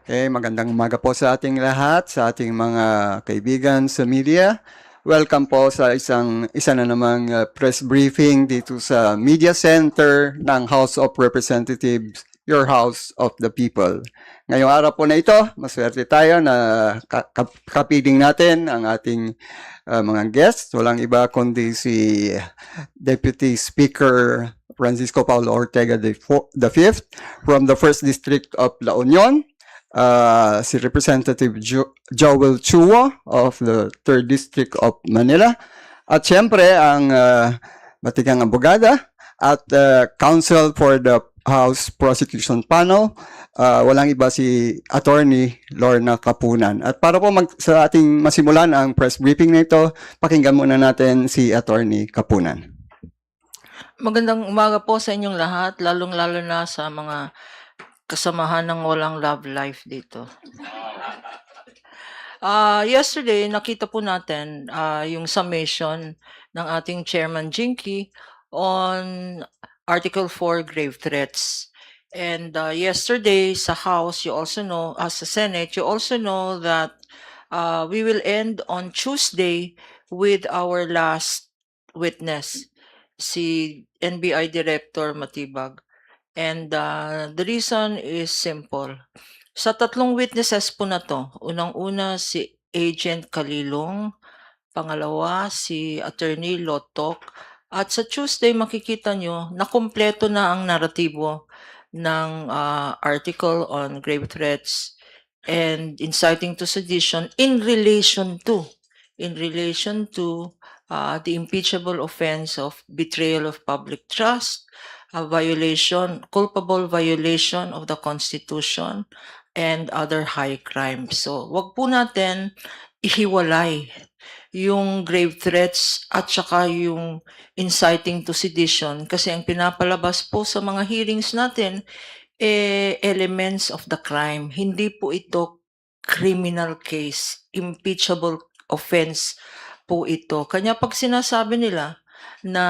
Okay, magandang umaga po sa ating lahat, sa ating mga kaibigan sa media. Welcome po sa isa na namang press briefing dito sa Media Center ng House of Representatives, your House of the People. Ngayong araw po na ito, maswerte tayo na kapiling natin ang ating mga guests. Walang iba kundi si Deputy Speaker Francisco Paulo Ortega the Fifth from the 1st District of La Union, si Representative Joel Chua of the 3rd District of Manila, at siyempre ang matikang abogada at counsel for the House Prosecution Panel, walang iba si Attorney Lorna Kapunan. At para po sa ating masimulan ang press briefing na ito, pakinggan muna natin si Attorney Kapunan. Magandang umaga po sa inyong lahat, lalong-lalo na sa mga kasamahan ng walang love life dito. Yesterday, nakita po natin yung summation ng ating Chairman Jinky on Article 4 grave threats. And yesterday sa House, you also know, sa Senate, you also know that we will end on Tuesday with our last witness, si NBI Director Matibag. And the reason is simple. Sa tatlong witnesses po na to, unang-una si Agent Kalilong, pangalawa si Attorney Lotok, at sa Tuesday makikita nyo na kumpleto na ang naratibo ng article on grave threats and inciting to sedition in relation to the impeachable offense of betrayal of public trust, a culpable violation of the Constitution, and other high crimes. So, wag po natin ihiwalay yung grave threats at saka yung inciting to sedition kasi ang pinapalabas po sa mga hearings natin elements of the crime. Hindi po ito criminal case, impeachable offense po ito. Kanya pag sinasabi nila na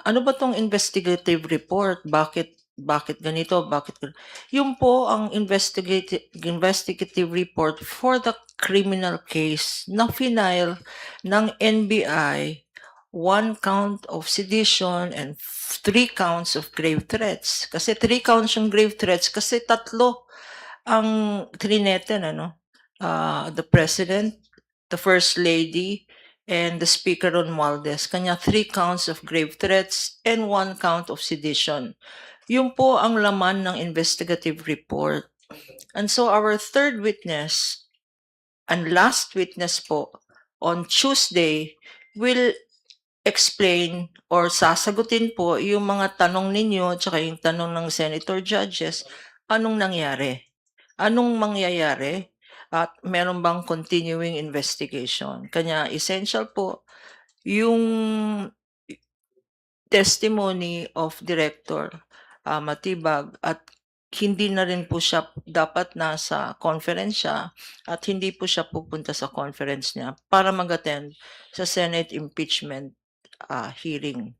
ano ba tong investigative report, bakit ganito, yung po ang investigative report for the criminal case na final ng NBI, 1 count of sedition and 3 counts of grave threats. Kasi 3 counts yung grave threats kasi tatlo ang trineten, the President, the First Lady, and the Speaker Romualdez. Kanya 3 counts of grave threats and 1 count of sedition. Yun po ang laman ng investigative report. And so our third witness and last witness po on Tuesday will explain or sasagutin po yung mga tanong ninyo tsaka yung tanong ng senator judges, anong nangyari? Anong mangyayari? At meron bang continuing investigation? Kanya essential po yung testimony of Director Matibag at hindi na rin po siya dapat nasa conference siya at hindi po siya pupunta sa conference niya para mag-attend sa Senate impeachment hearing.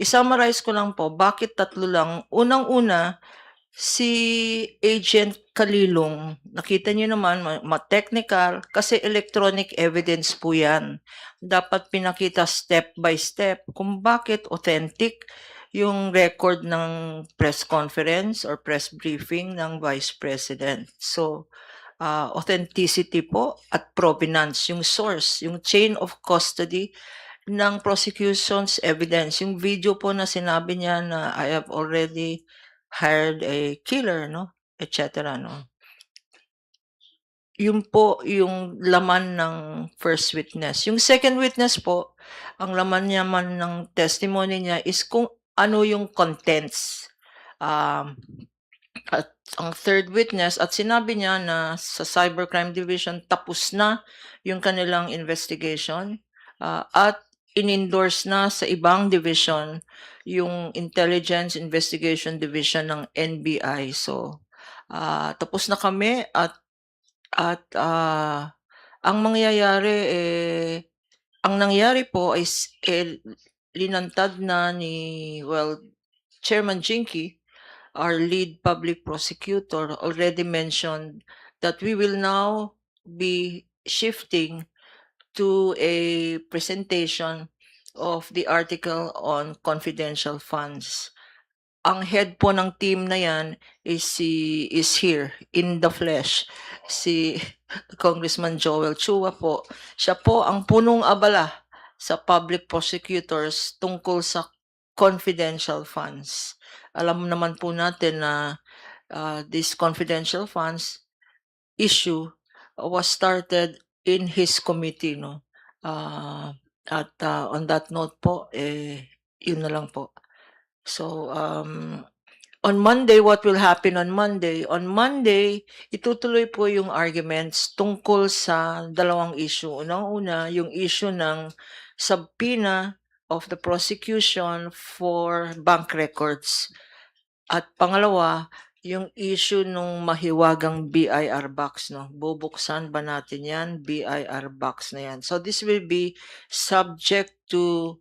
I-summarize ko lang po, bakit tatlo lang? Unang-una, si Agent Kalilong, nakita niyo naman, technical, kasi electronic evidence po yan. Dapat pinakita step by step kung bakit authentic yung record ng press conference or press briefing ng Vice President. So, authenticity po at provenance, yung source, yung chain of custody ng prosecution's evidence. Yung video po na sinabi niya na I have already hired a killer, etc. Yun po yung laman ng first witness. Yung second witness po, ang laman naman ng testimony niya is kung ano yung contents. At ang third witness, at sinabi niya na sa Cybercrime Division tapos na yung kanilang investigation at in-endorse na sa ibang division yung Intelligence Investigation Division ng NBI. So, tapos na kami at ang mangyayari ang nangyari po is linantad na ni Chairman Jinky, our lead public prosecutor, already mentioned that we will now be shifting to a presentation of the article on confidential funds. Ang head po ng team na yan is here in the flesh. Si Congressman Joel Chua po. Siya po ang punong abala sa public prosecutors tungkol sa confidential funds. Alam naman po natin na this confidential funds issue was started in his committee, no? On that note po, yun na lang po. So, on Monday, what will happen on Monday? On Monday, itutuloy po yung arguments tungkol sa dalawang issue. Unang-una, yung issue ng subpoena of the prosecution for bank records. At pangalawa, yung issue nung mahiwagang BIR box, no? Bubuksan ba natin yan? BIR box na yan. So this will be subject to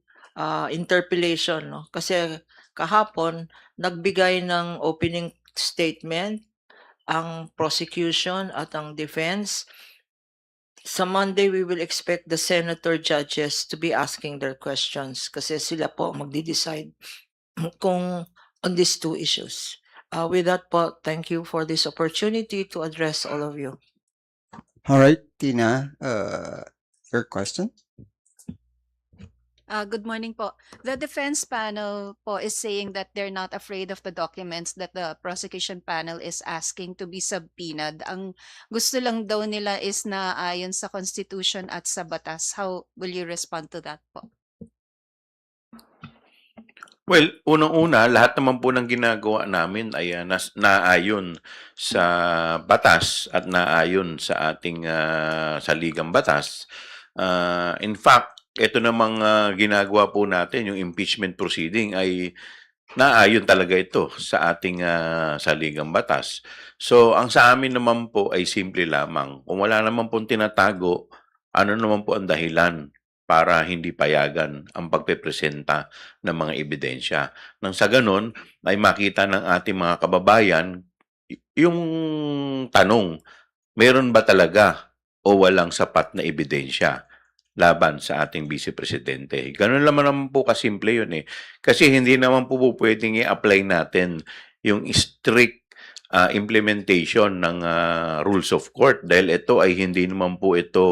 interpellation, no? Kasi kahapon, nagbigay ng opening statement ang prosecution at ang defense. Sa Monday, we will expect the senator judges to be asking their questions kasi sila po magdi-decide kung on these two issues. With that po, thank you for this opportunity to address all of you. All right, Tina, your question? Good morning po. The defense panel po is saying that they're not afraid of the documents that the prosecution panel is asking to be subpoenaed. Ang gusto lang daw nila is na ayon sa Constitution at sa batas. How will you respond to that po? Well, unang-una, lahat naman po ng ginagawa namin ay naayon sa batas at naayon sa ating saligang batas. In fact, ito namang ginagawa po natin, yung impeachment proceeding ay naayon talaga ito sa ating saligang batas. So, ang sa amin naman po ay simple lamang. Kung wala naman pong tinatago, ano naman po ang dahilan para hindi payagan ang pagpepresenta ng mga ebidensya. Nang sa ganon, ay makita ng ating mga kababayan yung tanong, meron ba talaga o walang sapat na ebidensya laban sa ating Vice Presidente? Ganun naman po kasimple yun eh. Kasi hindi naman po pwedeng i-apply natin yung strict implementation ng rules of court dahil ito ay hindi naman po ito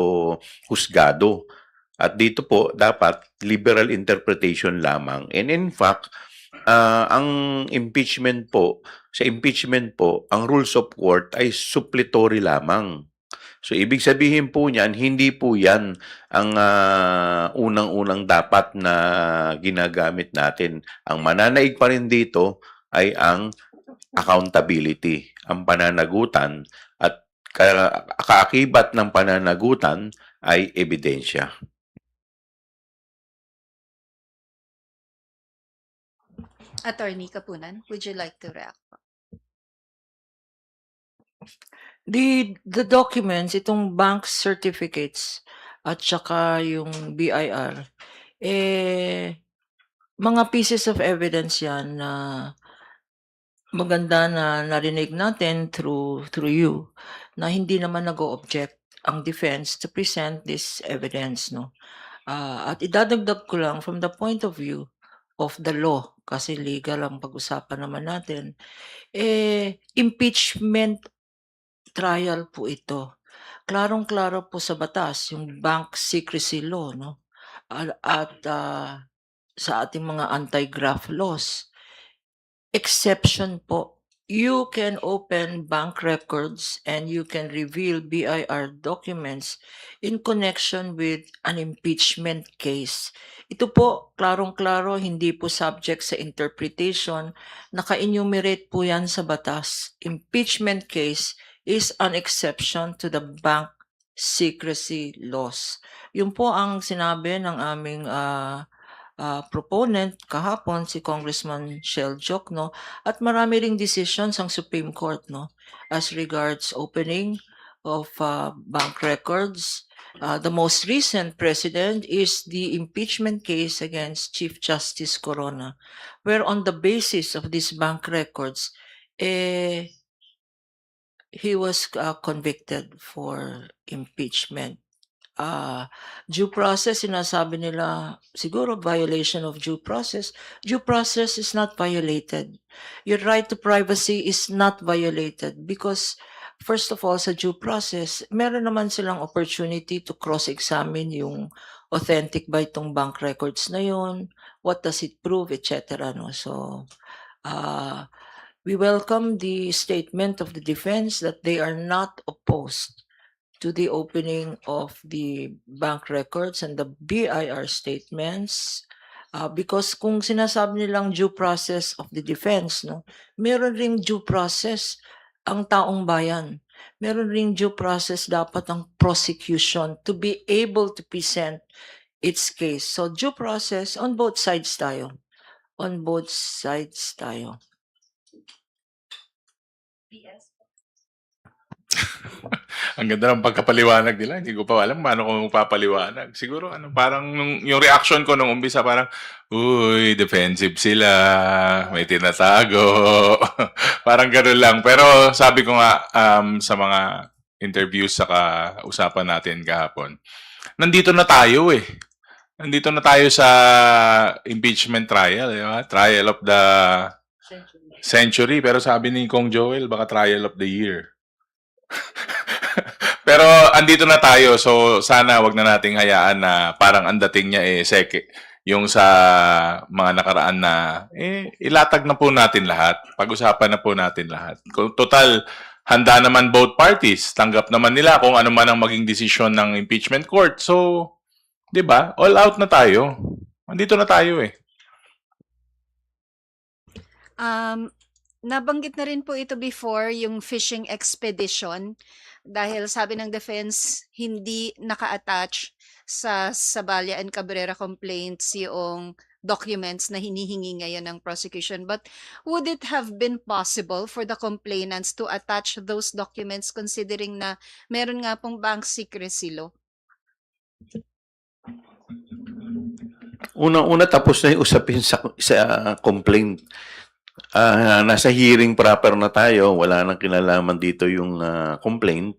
husgado. At dito po, dapat liberal interpretation lamang. And in fact, ang impeachment po, sa impeachment po, ang rules of court ay suppletory lamang. So, ibig sabihin po niyan, hindi po yan ang unang-unang dapat na ginagamit natin. Ang mananaig pa rin dito ay ang accountability, ang pananagutan, at kaakibat ng pananagutan ay ebidensya. Attorney Kapunan, would you like to react? The documents, itong bank certificates at saka yung BIR, mga pieces of evidence yan na maganda na narinig natin through you na hindi naman nag-o-object ang defense to present this evidence, no? At idadagdag ko lang from the point of view of the law, kasi legal ang pag-usapan naman natin, impeachment trial po ito. Klarong-klaro po sa batas, yung bank secrecy law, no? At sa ating mga anti-graft laws. Exception po. You can open bank records and you can reveal BIR documents in connection with an impeachment case. Ito po, klarong-klaro, hindi po subject sa interpretation. Naka-enumerate po yan sa batas. Impeachment case is an exception to the bank secrecy laws. Yun po ang sinabi ng aming proponent kahapon, si Congressman Shell Jokno, at marami ring decisions ang Supreme Court, no, as regards opening of bank records. The most recent precedent is the impeachment case against Chief Justice Corona, where on the basis of these bank records, he was convicted for impeachment. Due process, sinasabi nila, siguro violation of due process. Due process is not violated. Your right to privacy is not violated because, first of all, sa due process, meron naman silang opportunity to cross-examine yung authentic ba itong bank records na yun, what does it prove, etc. No? So, we welcome the statement of the defense that they are not opposed to the opening of the bank records and the BIR statements, because kung sinasabi nilang due process of the defense, no, meron ring due process ang taong bayan. Meron ring due process dapat ang prosecution to be able to present its case. So due process on both sides tayo. On both sides tayo. Ang ganda ng pagkapaliwanag nila. Hindi ko pa alam paano ko papaliwanag. Siguro parang yung reaction ko nung umpisa parang, uy, defensive sila, may tinatago. Parang gano'n lang. Pero sabi ko nga sa mga interviews saka usapan natin kahapon, nandito na tayo eh. Nandito na tayo sa impeachment trial, di ba? Trial of the century. Pero sabi ni Kong Joel, baka trial of the year. Pero andito na tayo, so sana wag na nating hayaan na parang ang dating niya seke. Yung sa mga nakaraan na ilatag na po natin lahat. Pag-usapan na po natin lahat. Kung total, handa naman both parties. Tanggap naman nila kung ano man ang maging desisyon ng impeachment court. So, 'di ba? All out na tayo. Andito na tayo eh. Nabanggit na rin po ito before, yung fishing expedition. Dahil sabi ng defense, hindi naka-attach sa Saballa and Cabrera complaints yung documents na hinihingi ngayon ng prosecution. But would it have been possible for the complainants to attach those documents considering na meron nga pong bank secrecy law? Unang-una tapos na yung usapin sa complaint. Nasa hearing proper na tayo, wala nang kinalaman dito yung complaint.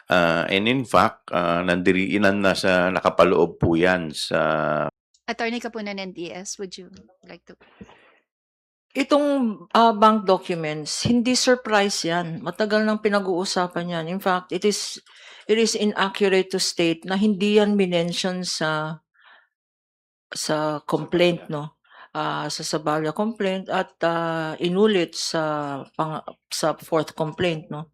And in fact, nandiriinan na sa nakapaloob po yan sa... Attorney Kapunan, NDS, would you like to? Itong bank documents, hindi surprise yan. Matagal nang pinag-uusapan yan. In fact, it is inaccurate to state na hindi yan minention sa complaint, no? Sa Saballa complaint at inulit sa fourth complaint, no?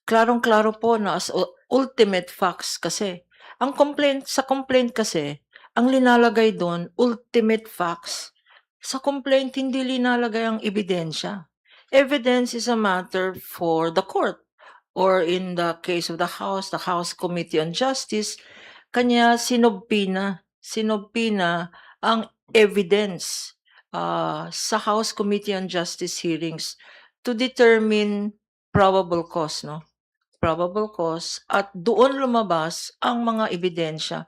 Klarong-klaro po na as ultimate facts kasi. Sa complaint kasi, ang linalagay doon, ultimate facts. Sa complaint, hindi linalagay ang ebidensya. Evidence is a matter for the court. Or in the case of the House Committee on Justice, kanya sinobpina ang evidence sa House Committee on Justice hearings to determine probable cause, no? Probable cause, at doon lumabas ang mga ebidensya.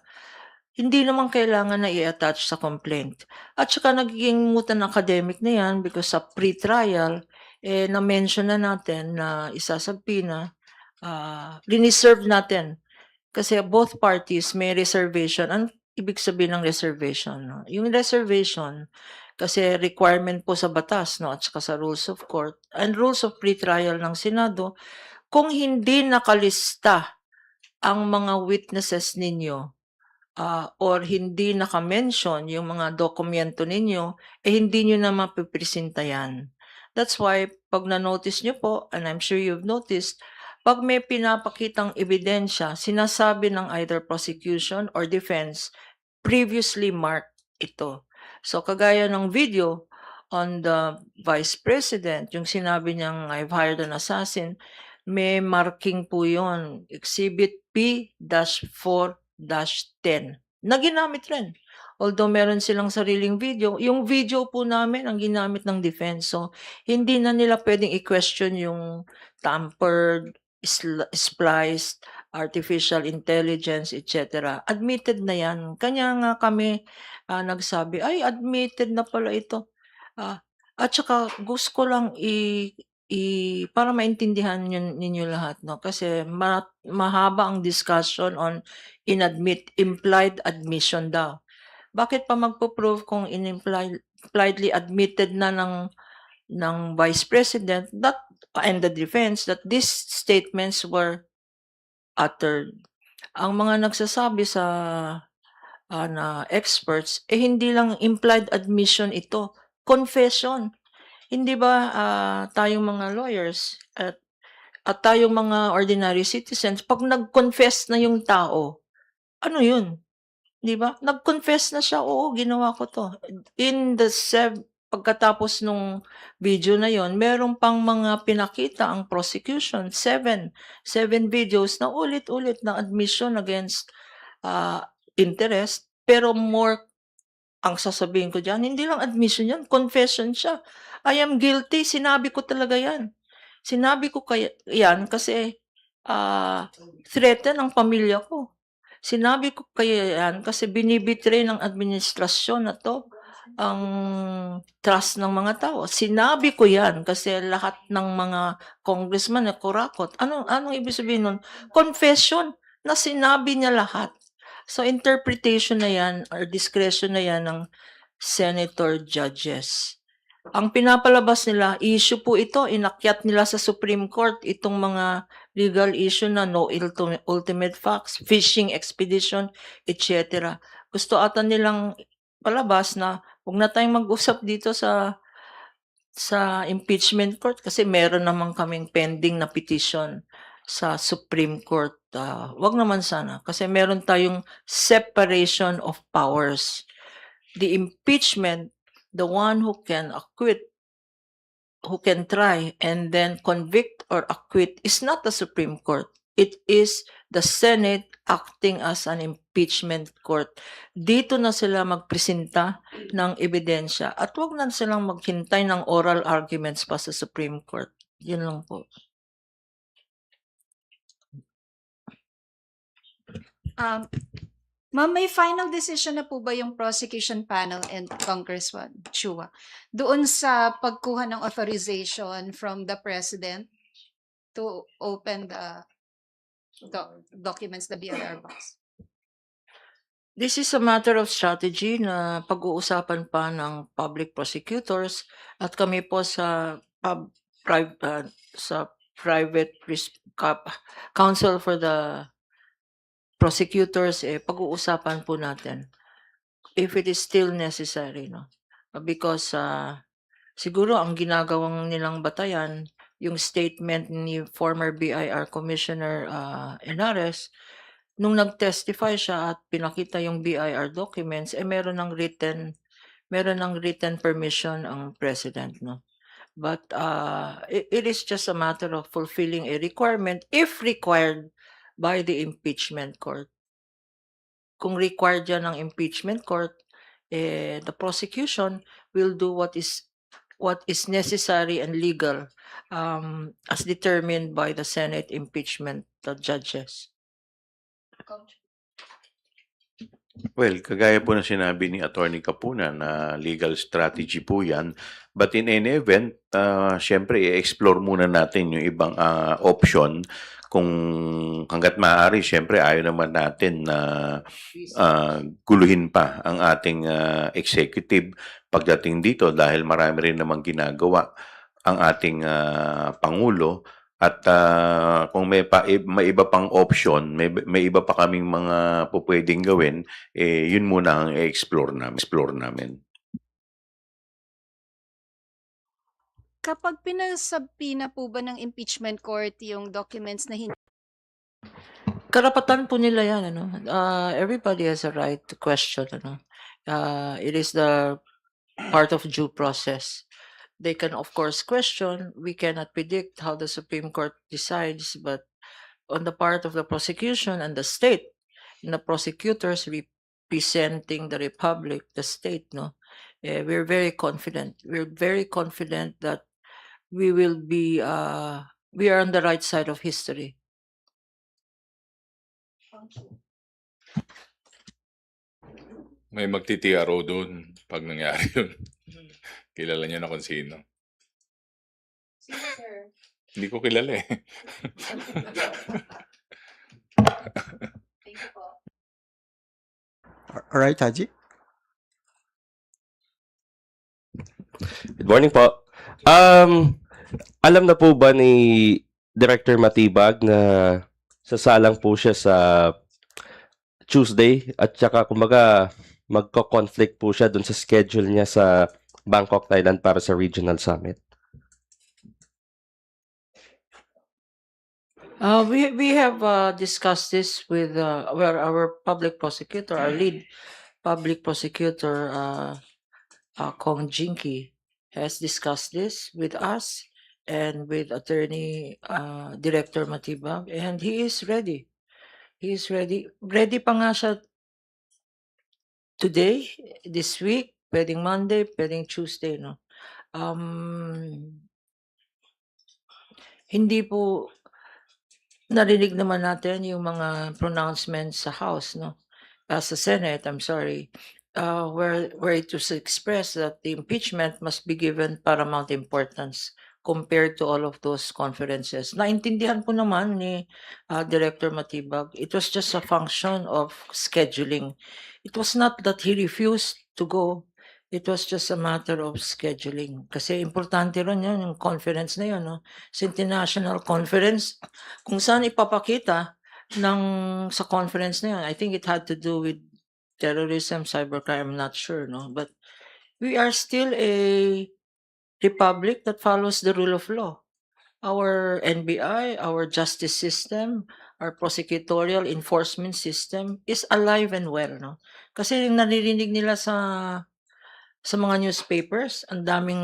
Hindi naman kailangan na i-attach sa complaint. At saka nagiging mutan academic na yan because sa pre-trial, na-mention na natin na isasabpina, riniserve natin. Kasi both parties may reservation. Ang ibig sabihin ng reservation? No? Yung reservation, kasi requirement po sa batas, no? At saka sa rules of court and rules of pre-trial ng Senado, kung hindi nakalista ang mga witnesses ninyo or hindi naka-mention yung mga dokumento ninyo, hindi nyo na mapipresenta yan. That's why, pag na-notice nyo po, and I'm sure you've noticed, pag may pinapakitang ebidensya, sinasabi ng either prosecution or defense, previously marked ito. So, kagaya ng video on the Vice President, yung sinabi niyang, I've hired an assassin, may marking po yun, Exhibit P-4-10, na ginamit rin. Although meron silang sariling video, yung video po namin ang ginamit ng defense. So, hindi na nila pwedeng i-question yung tampered, spliced, artificial intelligence, etc. Admitted na yan. Kanya nga kami nagsabi, ay, admitted na pala ito. At saka gusto ko lang para maintindihan ninyo lahat, no? Kasi mahaba ang discussion on implied admission daw. Bakit pa magpo-prove kung impliedly admitted na ng Vice President that and the defense that these statements were uttered? Ang mga nagsasabi sa na experts, hindi lang implied admission ito, confession. Hindi ba tayong mga lawyers at tayong mga ordinary citizens, pag nag-confess na yung tao, ano yun? Di ba? Nag-confess na siya, oo, ginawa ko to. Pagkatapos nung video na yon, meron pang mga pinakita ang prosecution, seven videos na ulit-ulit na admission against interest, pero more ang sasabihin ko diyan, hindi lang admission yan, confession siya. I am guilty, sinabi ko talaga yan. Sinabi ko yan kasi threaten ang pamilya ko. Sinabi ko yan kasi binibitray ng administrasyon na to ang trust ng mga tao. Sinabi ko yan kasi lahat ng mga congressman na kurakot. Anong ibig sabihin nun? Confession na sinabi niya lahat. So interpretation na yan or discretion na yan ng senator judges. Ang pinapalabas nila, issue po ito, inakyat nila sa Supreme Court itong mga legal issue na no ultimate facts, fishing expedition, etc. Gusto ata nilang palabas na huwag na tayong mag-usap dito sa impeachment court kasi meron naman kaming pending na petition sa Supreme Court. Wag naman sana kasi meron tayong separation of powers. The impeachment, the one who can acquit, who can try and then convict or acquit is not the Supreme Court. It is the Senate acting as an impeachment court. Dito na sila magpresenta ng ebidensya at wag na silang maghintay ng oral arguments pa sa Supreme Court. Yun lang po. Ma'am, may final decision na po ba yung prosecution panel and Congressman Chua doon sa pagkuha ng authorization from the President to open the documents, the BIR box? This is a matter of strategy na pag-uusapan pa ng public prosecutors at kami po sa private counsel for the prosecutors, pag-uusapan po natin if it is still necessary, no? Because siguro ang ginagawang nilang batayan, yung statement ni former BIR Commissioner Henares, nung nag-testify siya at pinakita yung BIR documents, meron ng written permission ang President, no? But it is just a matter of fulfilling a requirement if required by the impeachment court. Kung required yan ng impeachment court, the prosecution will do what is necessary and legal as determined by the Senate impeachment judges. Well, kagaya po ng sinabi ni Attorney Capuna na legal strategy po yan. But in any event, syempre, i-explore muna natin yung ibang option. Kung hanggat maaari, syempre, ayaw naman natin na guluhin pa ang ating executive pagdating dito dahil marami rin namang ginagawa ang ating Pangulo. At kung may iba pang option, may iba pa kaming mga pupwedeng gawin, yun muna ang i-explore namin. Kapag pinasabina po ba ng impeachment court yung documents na hindi Karapatan po nila yan, ano? Everybody has a right to question, ano? It is the part of due process. They can, of course, question. We cannot predict how the Supreme Court decides, but on the part of the prosecution and the state, and the prosecutors representing the Republic, the state, no, we're very confident. We're very confident that we will be, we are on the right side of history. May magti-TRO doon pag nangyari yun. Kilala niyo na kung sino. Sino Hindi ko kilala eh. Alright, Haji. Good morning po. Alam na po ba ni Director Matibag na sasalang po siya sa Tuesday at saka kumbaga magko-conflict po siya dun sa schedule niya sa Bangkok, Thailand para sa regional summit? We have discussed this with where our public prosecutor, our lead public prosecutor, Kong Jinky, has discussed this with us and with Attorney Director Matibag, and he is ready. He is ready. Ready pa nga siya today, this week, pwedeng Monday, pwedeng Tuesday, no? Hindi po narinig naman natin yung mga pronouncements sa House, no? Sa Senate, I'm sorry, where it was expressed that the impeachment must be given paramount importance compared to all of those conferences. Naintindihan po naman ni Director Matibag, it was just a function of scheduling. It was not that he refused to go. It was just a matter of scheduling. Kasi importante rin yun, yung conference na yun, no? Sa international conference, kung saan ipapakita sa conference na yun. I think it had to do with terrorism, cybercrime, I'm not sure, no? But we are still a republic that follows the rule of law. Our NBI, our justice system, our prosecutorial enforcement system is alive and well, no? Kasi naririnig nila sa mga newspapers, ang daming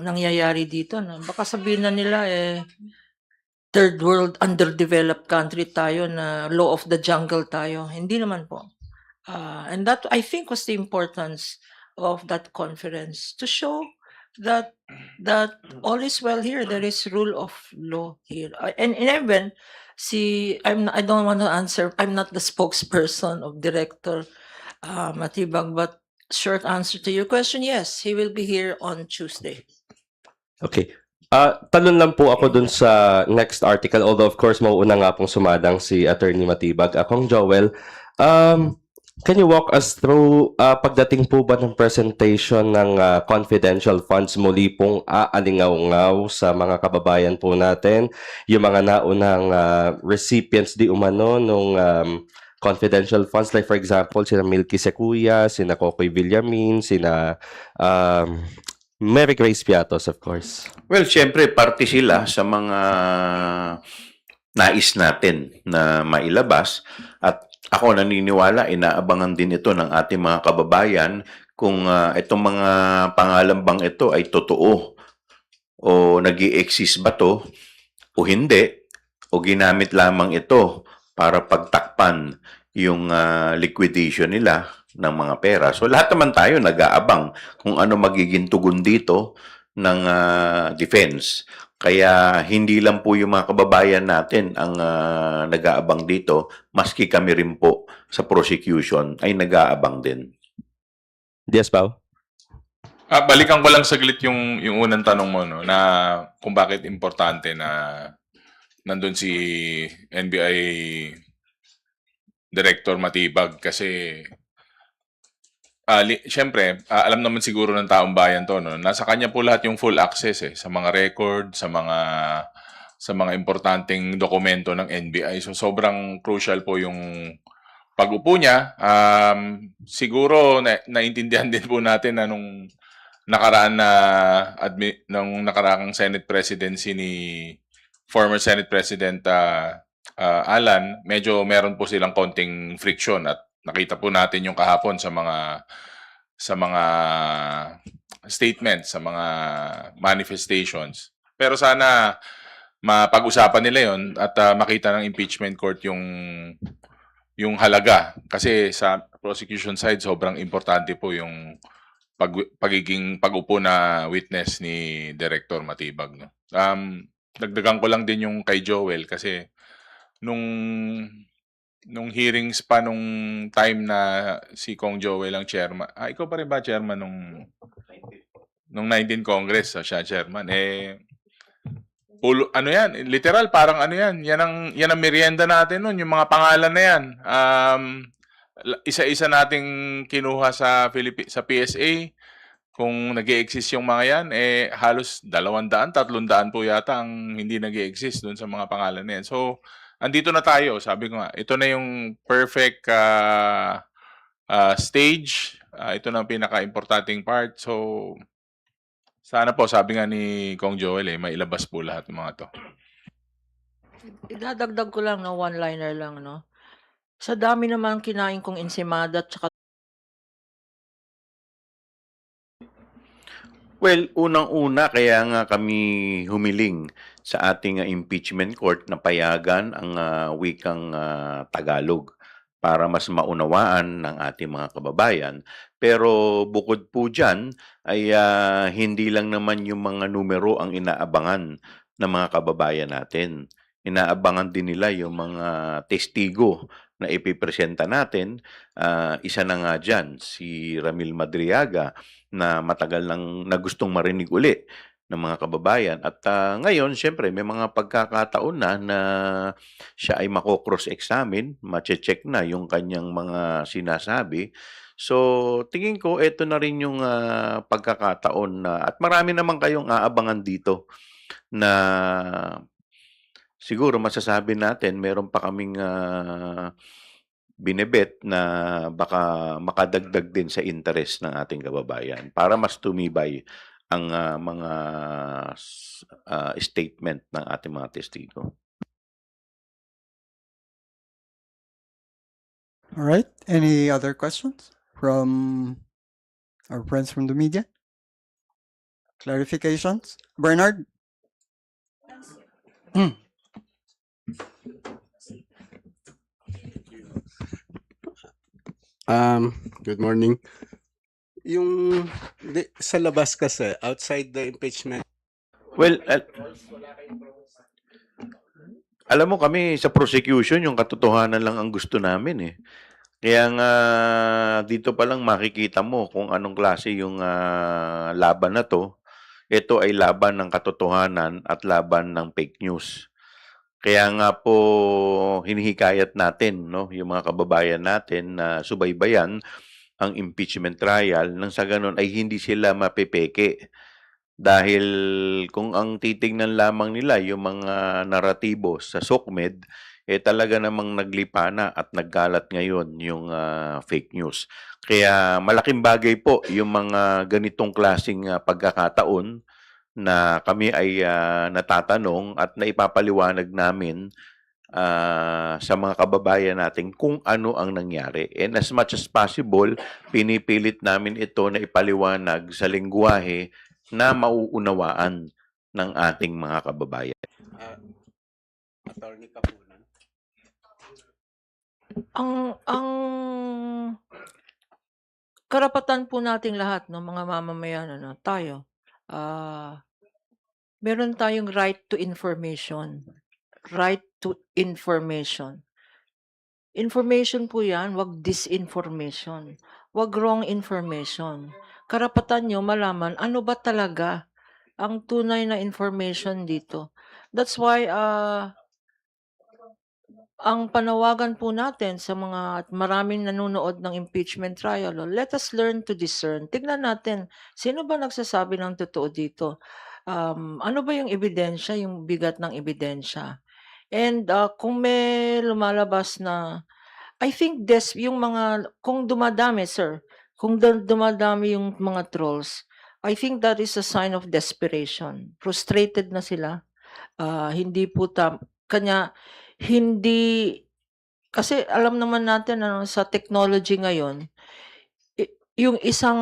nangyayari dito, no? Baka sabihin na nila third world underdeveloped country tayo, na law of the jungle tayo. Hindi naman po. And that, I think, was the importance of that conference, to show that all is well here. There is rule of law here. And even I don't want to answer. I'm not the spokesperson of Director Matibag, but short answer to your question, yes, he will be here on Tuesday. Okay. Talon lang po ako dun sa next article, although of course mauuna nga pong sumadang si Attorney Matibag. Akong Joel, can you walk us through pagdating po ba ng presentation ng confidential funds, muli pong aalingaw-ngaw sa mga kababayan po natin, yung mga naunang recipients di umano nung confidential funds, like for example, sina Milky Sequoia, sina Kokoy Villamin, sina Mary Grace Piatos, of course. Well, siyempre, parte sila sa mga nais natin na mailabas. At ako naniniwala, inaabangan din ito ng ating mga kababayan kung itong mga pangalan bang ito ay totoo o nag-i-exist ba to o hindi, o ginamit lamang ito para pagtakpan yung liquidation nila ng mga pera. So lahat naman tayo nag-aabang kung ano magiging tugon dito ng defense. Kaya hindi lang po yung mga kababayan natin ang nag-aabang dito, maski kami rin po sa prosecution ay nag-aabang din. Yes, Pao? Balikan ko lang saglit yung unang tanong mo, no, na kung bakit importante na nandun si NBI Director Matibag, kasi siyempre, alam naman siguro ng taong bayan to, no? Nasa kanya po lahat yung full access sa mga record, sa mga importanteng dokumento ng NBI. So sobrang crucial po yung pag-upo niya. Siguro naintindihan din po natin na nung nakaraang Senate presidency ni former Senate President Alan, medyo meron po silang konting friction, at nakita po natin yung kahapon sa mga statements, sa mga manifestations. Pero sana mapag-usapan nila yon at makita ng impeachment court yung halaga, kasi sa prosecution side sobrang importante po yung pagiging pag-upo na witness ni Director Matibag, no? Dagdagan ko lang din yung kay Joel, kasi nung hearings pa nung time na si Kong Joel ang chairman. Ikaw pa rin ba chairman nung 19 Congress? Siya chairman. ano yan, literal, parang ano yan, yan ang merienda natin nun, yung mga pangalan na yan. Isa-isa nating kinuha sa sa PSA. Kung nag-e-exist yung mga yan, halos 200, 300 po yata ang hindi nag-e-exist dun sa mga pangalan na yan. So, andito na tayo. Sabi ko nga, ito na yung perfect stage. Ito na ang pinaka-importanting part. So, sana po, sabi nga ni Kong Joel, mailabas po lahat ng mga to. Idadagdag ko lang, no, one-liner lang, no. Sa dami naman kinain kong ensimada at saka Well, unang-una kaya nga kami humiling sa ating impeachment court na payagan ang wikang Tagalog para mas maunawaan ng ating mga kababayan. Pero bukod po dyan ay hindi lang naman yung mga numero ang inaabangan ng mga kababayan natin. Inaabangan din nila yung mga testigo na ipipresenta natin. Isa na nga dyan, si Ramil Madriaga, na matagal nang na gustong marinig uli ng mga kababayan. At ngayon, syempre, may mga pagkakataon na siya ay mako-cross-examine, mache-check na yung kanyang mga sinasabi. So, tingin ko, ito na rin yung pagkakataon na, at marami naman kayong aabangan dito na siguro masasabi natin, meron pa kaming binebet na baka makadagdag din sa interest ng ating kababayan para mas tumibay ang mga statement ng ating mga testigo. All right. Any other questions from our friends from the media? Clarifications? Bernard? Good morning. Yung sa labas kasi, outside the impeachment. Well, alam mo kami sa prosecution, yung katotohanan lang ang gusto namin eh. Kaya nga dito pa lang makikita mo kung anong klase yung laban na to. Ito ay laban ng katotohanan at laban ng fake news. Kaya nga po hinihikayat natin, no, yung mga kababayan natin na subaybayan ang impeachment trial nang sa ganun ay hindi sila mapepeke. Dahil kung ang titingnan lamang nila yung mga naratibo sa SOCMED, talaga namang naglipana at nagkalat ngayon yung fake news. Kaya malaking bagay po yung mga ganitong klaseng pagkakataon na kami ay natatanong at naipapaliwanag namin sa mga kababayan natin kung ano ang nangyari. And as much as possible, pinipilit namin ito na ipaliwanag sa lengguwahe na mauunawaan ng ating mga kababayan. Attorney Kapunan. ang karapatan po nating lahat, no, mga mamamayan, ano, tayo, meron tayong right to information. Right to information. Information po yan, wag disinformation. Wag wrong information. Karapatan nyo malaman ano ba talaga ang tunay na information dito. That's why ang panawagan po natin sa mga maraming nanonood ng impeachment trial, let us learn to discern. Tignan natin, sino ba nagsasabi ng totoo dito? Ano ba yung ebidensya, yung bigat ng ebidensya? And kung may lumalabas na, I think yung mga, kung dumadami, sir, kung dumadami yung mga trolls, I think that is a sign of desperation. Frustrated na sila. Hindi po kanya, hindi, kasi alam naman natin sa technology ngayon, yung isang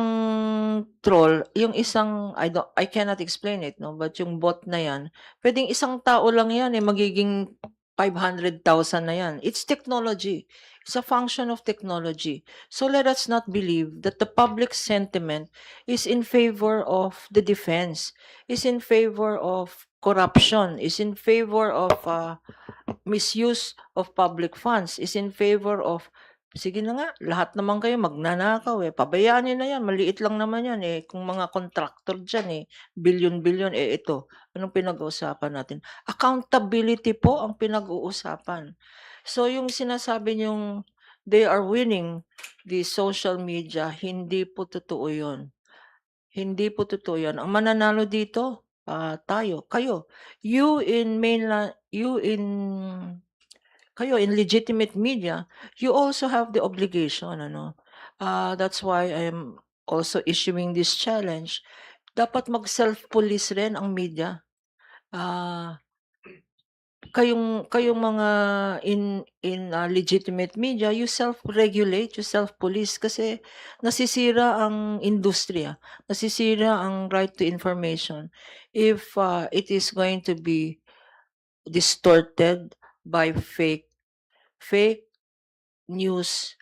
troll, yung isang, I cannot explain it, no, but yung bot na yan, pwedeng isang tao lang yan, magiging 500,000 na yan. It's technology. It's a function of technology. So let us not believe that the public sentiment is in favor of the defense, is in favor of corruption, is in favor of misuse of public funds, is in favor of sige na nga, lahat naman kayo magnanakaw eh. Pabayaan niyo na yan, maliit lang naman yan eh. Kung mga contractor dyan eh, bilyon-bilyon eh ito. Anong pinag-uusapan natin? Accountability po ang pinag-uusapan. So yung sinasabi niyong they are winning the social media, hindi po totoo yun. Hindi po totoo yan. Ang mananalo dito, tayo, kayo. You in mainland, kayo in legitimate media, you also have the obligation, ano. That's why I'm also issuing this challenge. Dapat mag-self-police rin ang media. Kayong mga in legitimate media, you self-regulate, you self-police kasi nasisira ang industriya, nasisira ang right to information if it is going to be distorted by fake news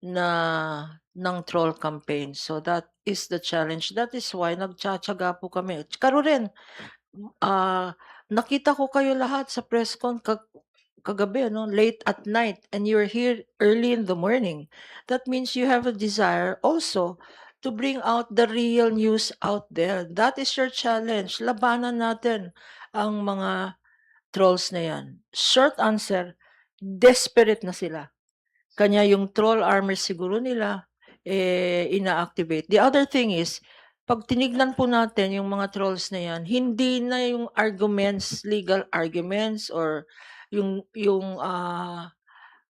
na ng troll campaign. So that is the challenge. That is why nagtsatsaga po kami. Karon rin, nakita ko kayo lahat sa press con kagabi, no? Late at night, and you're here early in the morning. That means you have a desire also to bring out the real news out there. That is your challenge. Labanan natin ang mga trolls na yan. Short answer, desperate na sila. Kanya yung troll armor siguro nila, ina-activate. The other thing is, pag tinignan po natin yung mga trolls na yan, hindi na yung arguments, legal arguments, or yung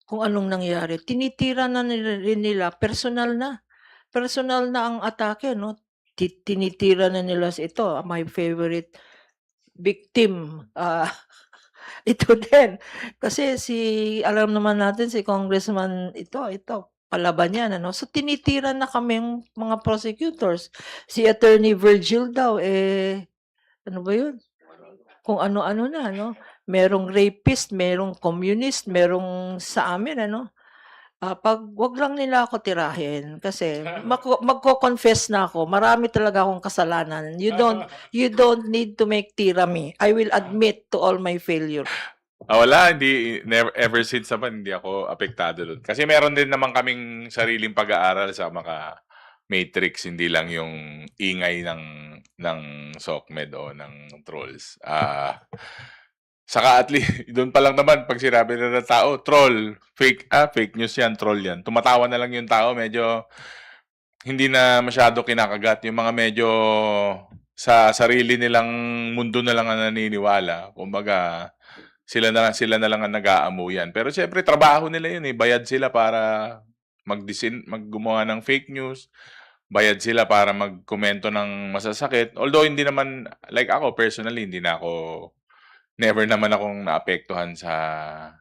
kung anong nangyari. Tinitira na rin nila, personal na. Personal na ang atake, no? Tinitira na nila ito, my favorite victim. Ito din. Kasi alam naman natin si Congressman ito, palaban yan, ano? So, tinitira na kami yung mga prosecutors. Si Attorney Virgil daw, ano ba yun? Kung ano-ano na, no? Merong rapist, merong communist, merong sa amin, ano? Wag lang nila ako tirahin kasi magko-confess na ako. Marami talaga akong kasalanan. You don't need to make tira me. I will admit to all my failure. Wala, never, ever since naman, hindi ako apektado doon. Kasi meron din naman kaming sariling pag-aaral sa mga matrix, hindi lang yung ingay ng SOCMED o ng trolls. Saka at least, doon pa lang naman, pag sinabi na ng tao, troll, fake news yan, troll yan. Tumatawa na lang yung tao, medyo hindi na masyado kinakagat. Yung mga medyo sa sarili nilang mundo na lang ang naniniwala. Kumbaga, sila na lang ang nag-aamuyan. Pero siyempre, trabaho nila yun eh. Bayad sila para maggumawa ng fake news. Bayad sila para magkomento ng masasakit. Although, hindi naman, like ako personally, never naman akong naapektuhan sa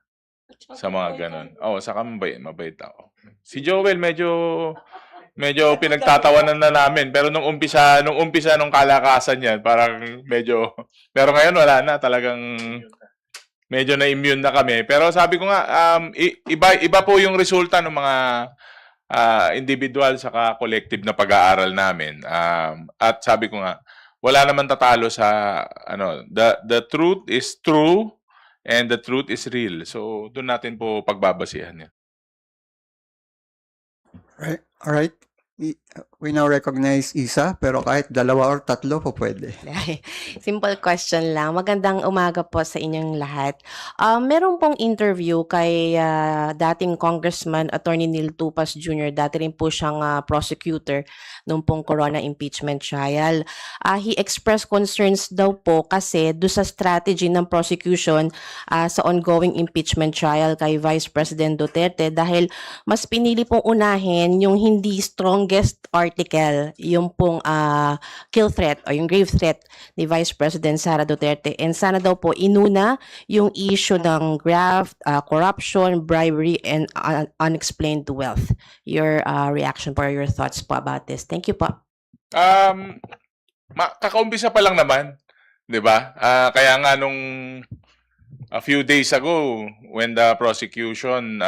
mga ganon. Saka mabait ako. Si Joel, medyo pinagtatawanan na namin. Pero nung umpisa nung kalakasan yan, parang medyo, pero ngayon wala na, talagang medyo na-immune na kami. Pero sabi ko nga, iba po yung resulta ng mga individual saka collective na pag-aaral namin. At sabi ko nga, wala naman tatalo sa the truth is true and the truth is real. So doon natin po pagbabasihan yan. All right. We now recognize Isa, pero kahit 2 or 3 po pwede. Simple question lang. Magandang umaga po sa inyong lahat. Meron pong interview kay dating Congressman Attorney Neil Tupas Jr. Dati rin po siyang prosecutor nung pong Corona impeachment trial. He expressed concerns daw po kasi do sa strategy ng prosecution sa ongoing impeachment trial kay Vice President Duterte dahil mas pinili pong unahin yung hindi strongest article, yung pong kill threat o yung grave threat ni Vice President Sara Duterte. And sana daw po inuna yung issue ng graft, corruption, bribery, and unexplained wealth. Your reaction po, your thoughts po about this. Thank you po. Kakaumpisa pa lang naman, 'di ba? Kaya nga nung a few days ago when the prosecution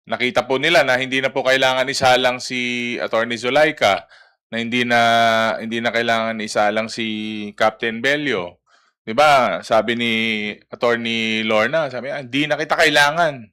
nakita po nila na hindi na po kailangan isalang si Attorney Zulaika, na hindi na kailangan isalang si Captain Bello. 'Di ba? Sabi ni Attorney Lorna, sabi, hindi na kita kailangan.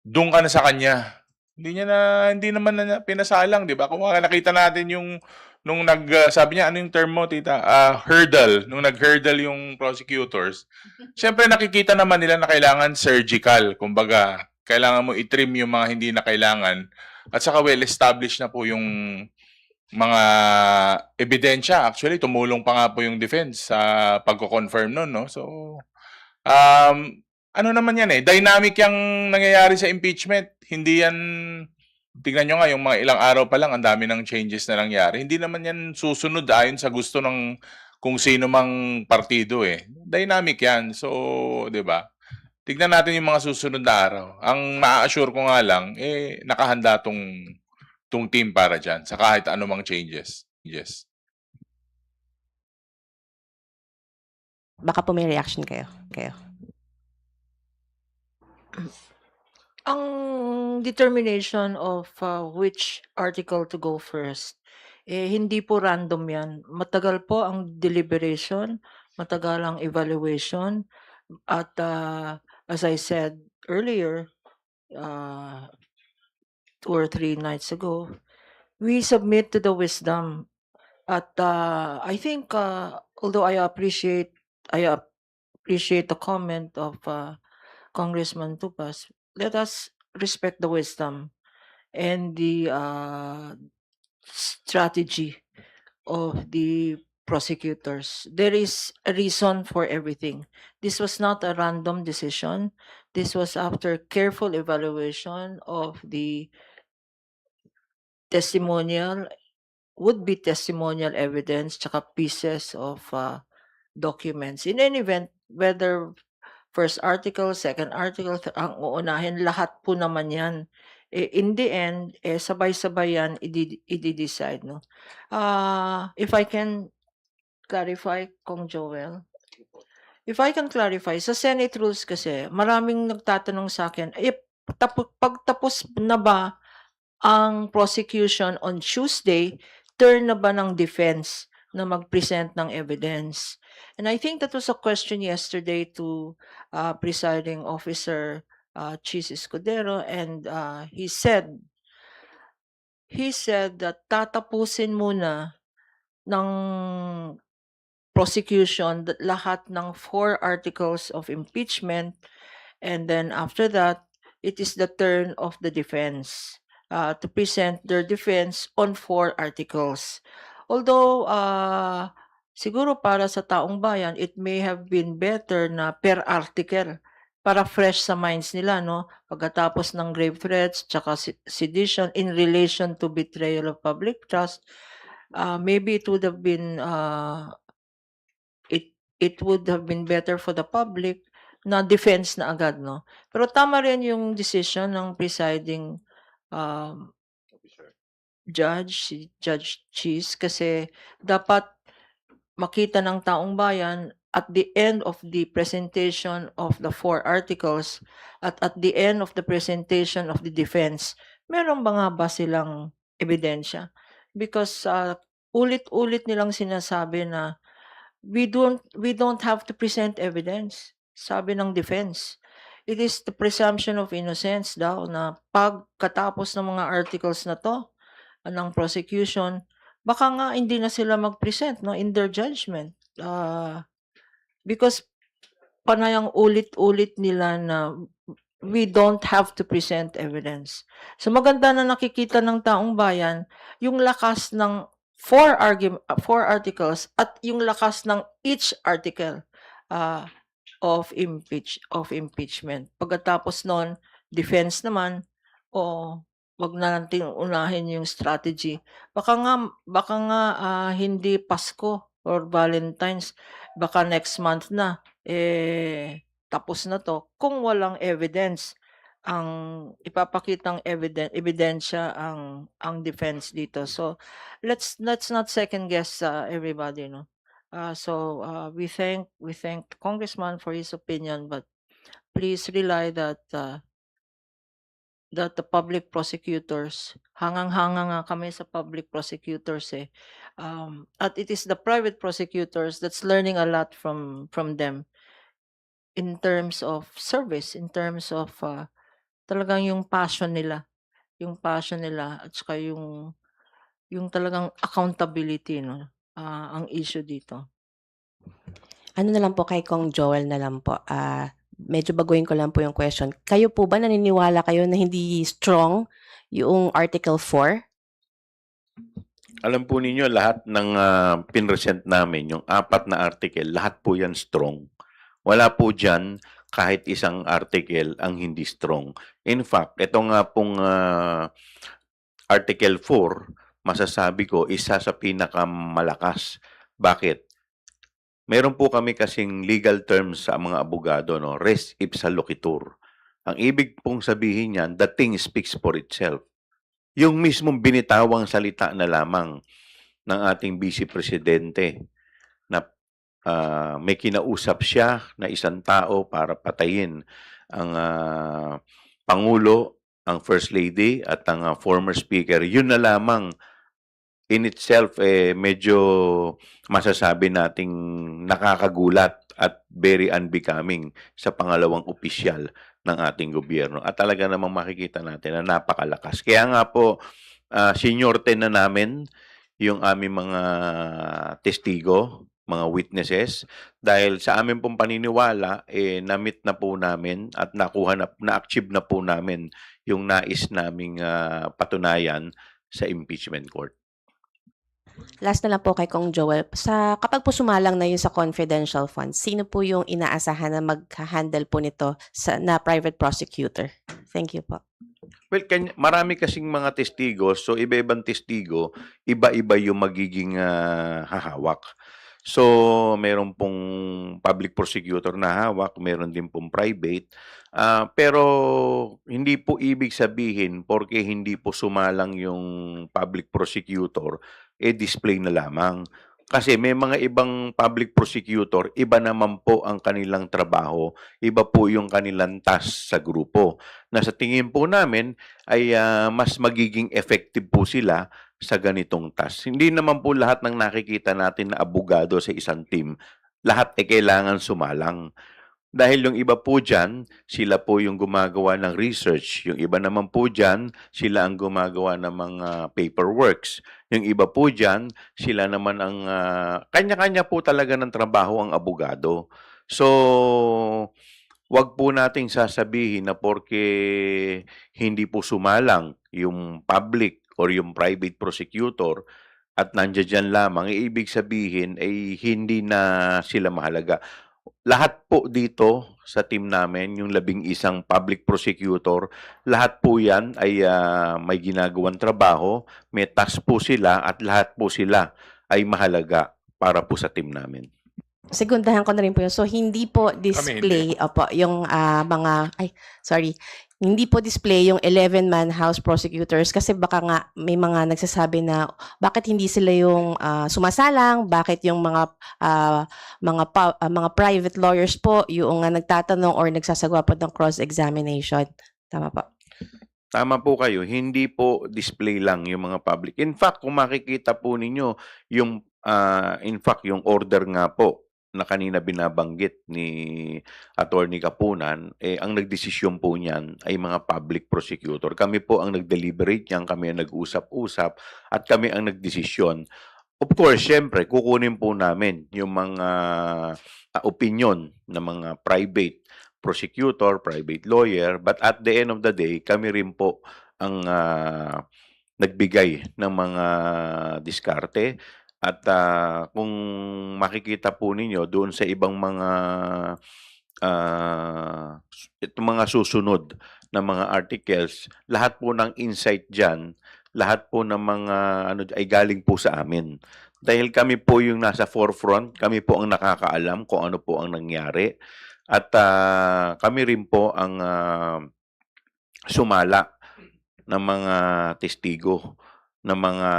Doon ka na sa kanya. Hindi naman na pinasalang, 'di ba? Kung nakita natin yung nung sabi niya, ano yung term mo, tita? Hurdle. Nung nag-hurdle yung prosecutors, syempre nakikita naman nila na kailangan surgical. Kumbaga, kailangan mo i-trim yung mga hindi na kailangan. At saka well-established na po yung mga ebidensya. Actually, tumulong pa nga po yung defense sa pagko-confirm nun, no? So, um, ano naman yan eh, dynamic yung nangyayari sa impeachment. Hindi yan, tingnan nyo nga, yung mga ilang araw pa lang, ang dami ng changes na nangyari. Hindi naman yan susunod ayon sa gusto ng kung sino mang partido eh. Dynamic yan. So, di ba? Tignan natin yung mga susunod na araw. Ang maa-assure ko nga lang, nakahanda tong team para dyan sa kahit anumang changes. Yes. Baka po may reaction kayo. Ang determination of which article to go first, hindi po random yan. Matagal po ang deliberation, matagal ang evaluation, at as I said earlier, 2 or 3 nights ago, we submit to the wisdom. At I think, although I appreciate the comment of Congressman Tupas, let us respect the wisdom and the strategy of the prosecutors. There is a reason for everything. This was not a random decision. This was after careful evaluation of the would-be testimonial evidence tsaka pieces of documents. In any event, whether first article, second article, ang uunahin, lahat po naman yan. In the end, sabay-sabay yan, i-decide, no? If I can clarify, Kong Joel. If I can clarify, sa Senate rules kasi, maraming nagtatanong sa akin, pagtapos na ba ang prosecution on Tuesday, turn na ba ng defense na mag-present ng evidence? And I think that was a question yesterday to Presiding Officer Chis Escudero, and he said that tatapusin muna ng prosecution lahat ng 4 articles of impeachment, and then after that, it is the turn of the defense to present their defense on 4 articles. Although, siguro para sa taong bayan, it may have been better na per article para fresh sa minds nila, no? Pagkatapos ng grave threats tsaka sedition in relation to betrayal of public trust, maybe it would have been it would have been better for the public na defense na agad, no? Pero tama rin yung decision ng presiding si Judge Chis, kasi dapat makita ng taong bayan at the end of the presentation of the 4 articles at the end of the presentation of the defense, meron ba nga ba silang ebidensya? Because ulit-ulit nilang sinasabi na we don't have to present evidence, sabi ng defense. It is the presumption of innocence daw na pagkatapos ng mga articles na to ng prosecution, baka nga hindi na sila mag-present, no, in their judgment. Because panayang ulit-ulit nila na we don't have to present evidence. So maganda na nakikita ng taong bayan yung lakas ng 4 articles at yung lakas ng each article of impeachment. Pagkatapos nun, defense naman, wag na nating unahin yung strategy. Baka nga hindi Pasko or Valentine's, baka next month na tapos na to kung walang evidence ang ipapakitang ebidensya ang defense dito. So let's not second guess everybody, no. We thank the congressman for his opinion, but please rely that the public prosecutors, hangang-hanga nga kami sa public prosecutors at it is the private prosecutors that's learning a lot from them in terms of service, in terms of talagang yung passion nila yung passion nila at saka yung talagang accountability 'no, ang issue dito. Ano na lang po kay Kong Joel na lang po, medyo baguhin ko lang po yung question. Kayo po ba naniniwala kayo na hindi strong yung Article 4? Alam po ninyo lahat ng pinresent namin, yung 4 na article, lahat po yan strong. Wala po dyan kahit isang article ang hindi strong. In fact, ito nga pong Article 4, masasabi ko, isa sa pinakamalakas. Bakit? Meron po kami kasing legal terms sa mga abogado, no? Res ipsa loquitur. Ang ibig pong sabihin niyan, the thing speaks for itself. Yung mismong binitawang salita na lamang ng ating Vice Presidente na may kinausap siya na isang tao para patayin ang Pangulo, ang First Lady at ang former Speaker, yun na lamang in itself medyo masasabi nating nakakagulat at very unbecoming sa pangalawang opisyal ng ating gobyerno. At talaga namang makikita natin na napakalakas. Kaya nga po, seniorte na namin yung aming mga testigo, mga witnesses, dahil sa aming pong paniniwala, na-meet na po namin at na-achieve na po namin yung nais naming patunayan sa impeachment court. Last na lang po kay Kong Joel. Kapag po sumalang na yun sa confidential funds, sino po yung inaasahan na mag-handle po nito na private prosecutor? Thank you po. Well, marami kasing mga testigo, so iba-ibang testigo, iba-iba yung magiging hahawak. So, meron pong public prosecutor na hawak, meron din pong private. Pero hindi po ibig sabihin porke hindi po sumalang yung public prosecutor, display na lamang. Kasi may mga ibang public prosecutor, iba naman po ang kanilang trabaho, iba po yung kanilang task sa grupo. Na sa tingin po namin ay mas magiging effective po sila sa ganitong task. Hindi naman po lahat ng nakikita natin na abogado sa isang team, lahat kailangan sumalang. Dahil yung iba po dyan, sila po yung gumagawa ng research. Yung iba naman po dyan, sila ang gumagawa ng mga paperworks. Yung iba po dyan, sila naman ang kanya-kanya po talaga ng trabaho ang abogado. So, wag po nating sasabihin na porke hindi po sumalang yung public or yung private prosecutor at nandiyan dyan lamang, ibig sabihin ay hindi na sila mahalaga. Lahat po dito sa team namin, yung 11 public prosecutor, lahat po yan ay may ginagawang trabaho, may task po sila at lahat po sila ay mahalaga para po sa team namin. Segundahan ko na rin po yun. So, hindi po display, opo, yung hindi po display yung 11-man House prosecutors kasi baka nga may mga nagsasabi na bakit hindi sila yung sumasalang, bakit yung mga private lawyers po yung nagtatanong or nagsasagawa po ng cross-examination. Tama po. Tama po kayo, hindi po display lang yung mga public. In fact, kung makikita po ninyo, yung yung order nga po na kanina binabanggit ni Attorney Kapunan, ang nagdesisyon po niyan ay mga public prosecutor. Kami po ang nag-deliberate niyan, kami ang nag-usap-usap, at kami ang nagdesisyon. Of course, syempre, kukunin po namin yung mga opinion ng mga private prosecutor, private lawyer, but at the end of the day, kami rin po ang nagbigay ng mga diskarte. At kung makikita po ninyo doon sa ibang mga itong mga susunod na mga articles, lahat po ng insight dyan, lahat po ng mga ay galing po sa amin. Dahil kami po yung nasa forefront, kami po ang nakakaalam kung ano po ang nangyari. At kami rin po ang sumala ng mga testigo na mga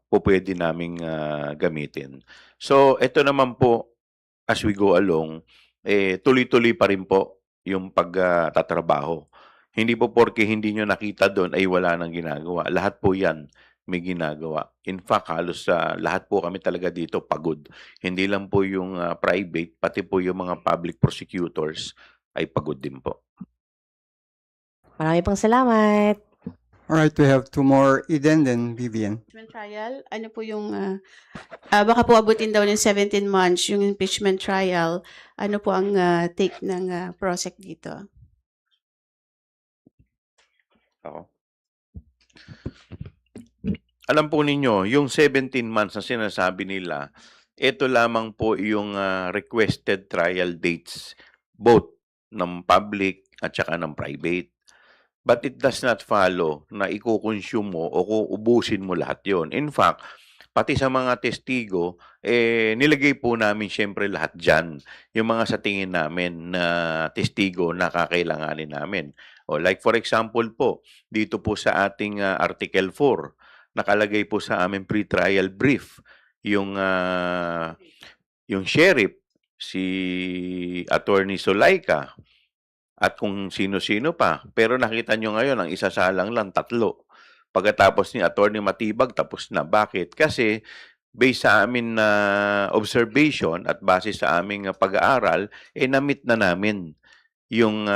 pwede naming gamitin. So, ito naman po, as we go along, tuloy-tuloy pa rin po yung pagtatrabaho. Hindi po porke hindi nyo nakita doon ay wala nang ginagawa. Lahat po yan may ginagawa. In fact, halos lahat po kami talaga dito pagod. Hindi lang po yung private, pati po yung mga public prosecutors ay pagod din po. Marami pong salamat. All right, we have two more, Eden, then Vivian. Impeachment trial, ano po yung, baka po abutin daw ng 17 months yung impeachment trial. Ano po ang take ng PROSEC dito? Ako. Alam po ninyo, yung 17 months na sinasabi nila, ito lamang po yung requested trial dates, both ng public at saka ng private. But it does not follow na iko-consume mo o ubusin mo lahat yon. In fact, pati sa mga testigo, nilagay po namin syempre lahat dyan. Yung mga sa tingin namin na testigo na kakailanganin namin. O like for example po, dito po sa ating Article 4, nakalagay po sa aming pre-trial brief yung sheriff, si Attorney Solaika, at kung sino-sino pa. Pero nakita nyo ngayon, ang isasalang lang 3. Pagkatapos ni Attorney Matibag, tapos na. Bakit? Kasi based sa amin na observation at base sa aming pag-aaral, na-meet na namin yung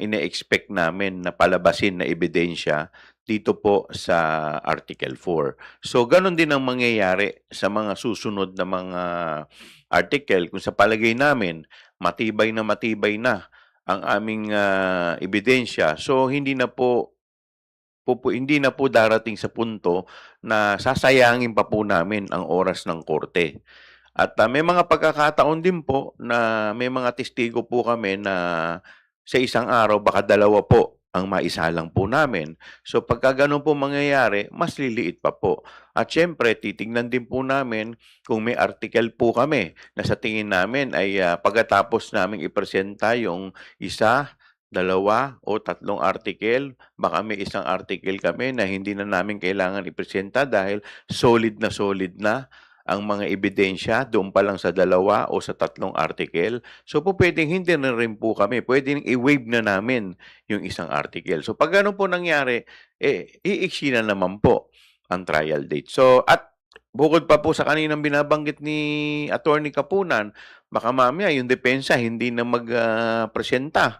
ine-expect namin na palabasin na ebidensya dito po sa Article 4. So, ganun din ang mangyayari sa mga susunod na mga article. Kung sa palagay namin, matibay na ang aming ebidensya. So hindi na po darating sa punto na sasayangin pa po namin ang oras ng korte. At may mga pagkakataon din po na may mga testigo po kami na sa isang araw baka 2 po ang maisalang po namin. So pagka ganun po mangyayari, mas liliit pa po. At syempre, titingnan din po namin kung may article po kami na sa tingin namin ay pagkatapos naming ipresenta yung 1, 2 o 3 article, baka may isang article kami na hindi na namin kailangan ipresenta dahil solid na ang mga ebidensya doon pa lang sa 2 o sa 3 article. So po pwedeng hindi na rin po kami. Pwedeng i-waive na namin yung isang article. So pag ganun po nangyari, iiksi na naman po ang trial date. So at bukod pa po sa kaninang binabanggit ni Attorney Kapunan, baka mamaya yung depensa hindi na magpresenta.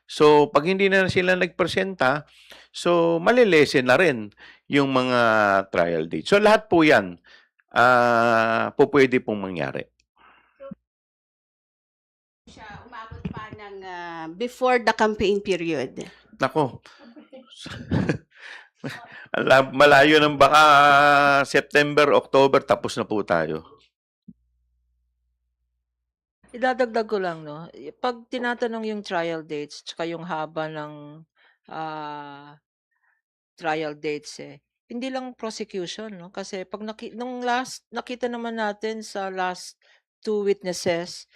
So pag hindi na sila nagpresenta, so malilesen na rin yung mga trial date. So lahat po yan po pwede pong mangyari. Siya umabot pa ng before the campaign period. Nako. Malayo ng baka September, October, tapos na po tayo. Idadagdag ko lang, no? Pag tinatanong yung trial dates, tsaka yung haba ng trial dates, hindi lang prosecution, no? Kasi pag nung last, nakita naman natin sa last 2 witnesses,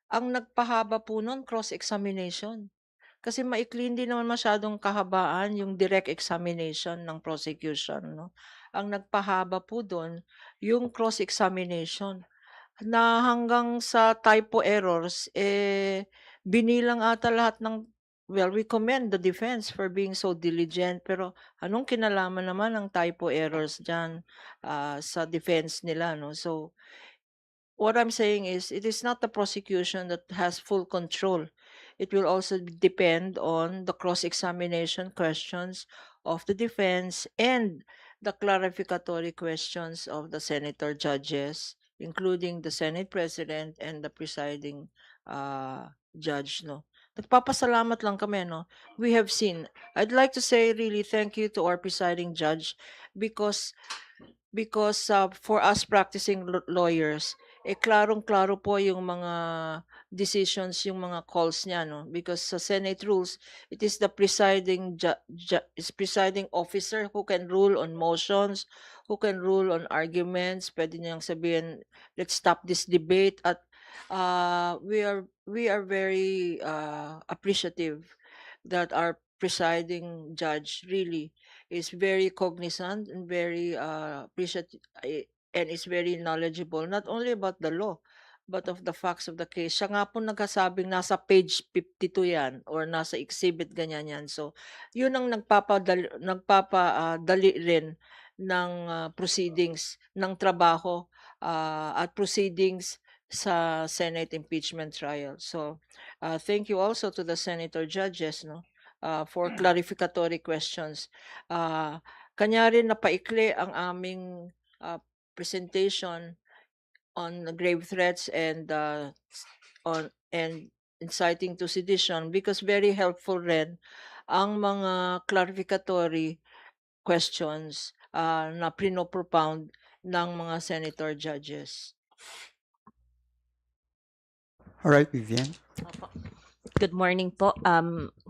ang nagpahaba po nun, cross-examination. Kasi maikli, hindi naman masyadong kahabaan yung direct examination ng prosecution, no? Ang nagpahaba po doon, yung cross-examination na hanggang sa typo errors, binilang ata lahat ng, well, we commend the defense for being so diligent, pero anong kinalaman naman ng typo errors dyan sa defense nila, no? So, what I'm saying is, it is not the prosecution that has full control. It will also depend on the cross-examination questions of the defense and the clarificatory questions of the senator judges, including the Senate President and the presiding judge, no? Nagpapasalamat lang kami, no? We have seen. I'd like to say really thank you to our presiding judge because for us practicing lawyers, klarong-klaro po yung mga decisions, yung mga calls niya, no? Because sa Senate rules, it is the presiding presiding officer who can rule on motions, who can rule on arguments. Pwede niyang sabihin, let's stop this debate. At we are very appreciative that our presiding judge really is very cognizant and very appreciative and is very knowledgeable not only about the law but of the facts of the case. Siya nga po nagkasabing nasa page 52 yan or nasa exhibit ganyan yan. So, yun ang nagpapadali rin ng proceedings, ng trabaho at proceedings sa Senate impeachment trial. So, thank you also to the senator judges, no? for clarificatory questions. Kanyari napaikli ang aming presentation on grave threats and inciting to sedition because very helpful rin ang mga clarificatory questions na propound ng mga senator judges. All right, Vivian. Opo. Good morning po,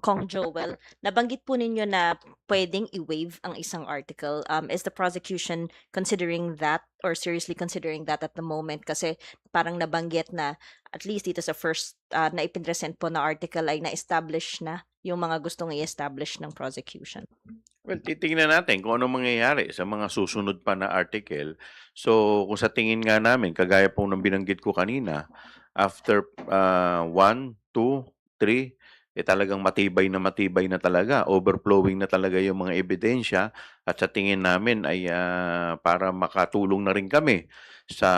Kong Joel. Nabanggit po ninyo na pwedeng i-waive ang isang article. Is the prosecution considering that or seriously considering that at the moment? Kasi parang nabanggit na at least dito sa first na ipinresent po na article ay na-establish na yung mga gustong i-establish ng prosecution. Well, titingnan natin kung ano mangyayari sa mga susunod pa na article. So, kung sa tingin nga namin, kagaya po ng binanggit ko kanina, after 1, 2, 3, talagang matibay na talaga, overflowing na talaga yung mga ebidensya at sa tingin namin ay para makatulong na rin kami sa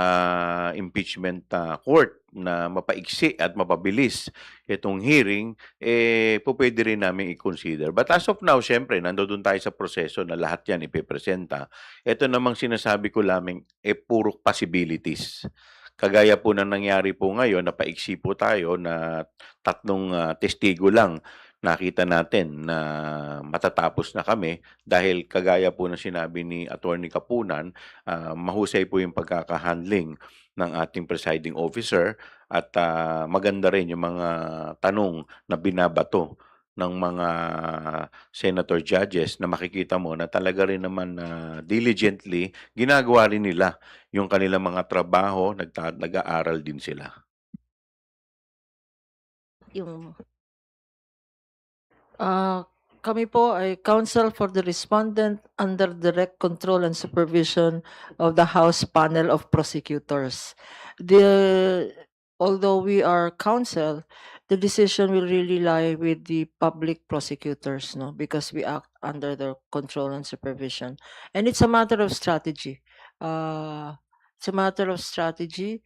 impeachment court na mapaiksi at mapabilis itong hearing, pwede rin namin i-consider. But as of now, syempre, nandoon tayo sa proseso na lahat yan ipipresenta. Ito namang sinasabi ko lamang, puro possibilities. Kagaya po na nangyari po ngayon, napaiksi po tayo na 3 testigo lang nakita natin na matatapos na kami dahil kagaya po ng sinabi ni Attorney Kapunan, mahusay po yung pagkakahandling ng ating presiding officer at maganda rin yung mga tanong na binabato ng mga senator judges na makikita mo na talaga rin naman diligently ginagawa rin nila yung kanilang mga trabaho, nag-aaral din sila. Yung Kami po ay counsel for the respondent under direct control and supervision of the House Panel of Prosecutors. Although we are counsel, the decision will really lie with the public prosecutors, no, because we act under their control and supervision. And it's a matter of strategy. It's a matter of strategy.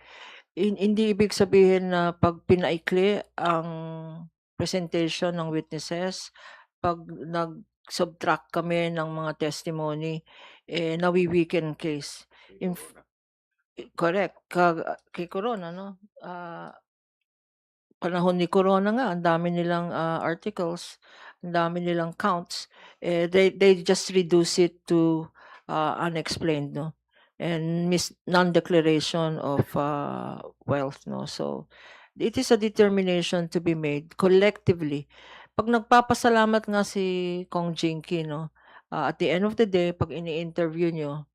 Hindi ibig sabihin na pag pinaikli ang presentation ng witnesses, pag nag-subtract kami ng mga testimony, nawi-weaken case. Correct. Kay Corona, no? Panahon ni Corona nga, ang dami nilang articles, ang dami nilang counts. They just reduce it to unexplained, no? And non-declaration of wealth, no? So, it is a determination to be made collectively. Pag nagpapasalamat nga si Kong Jinky, no? At the end of the day, pag ini-interview nyo,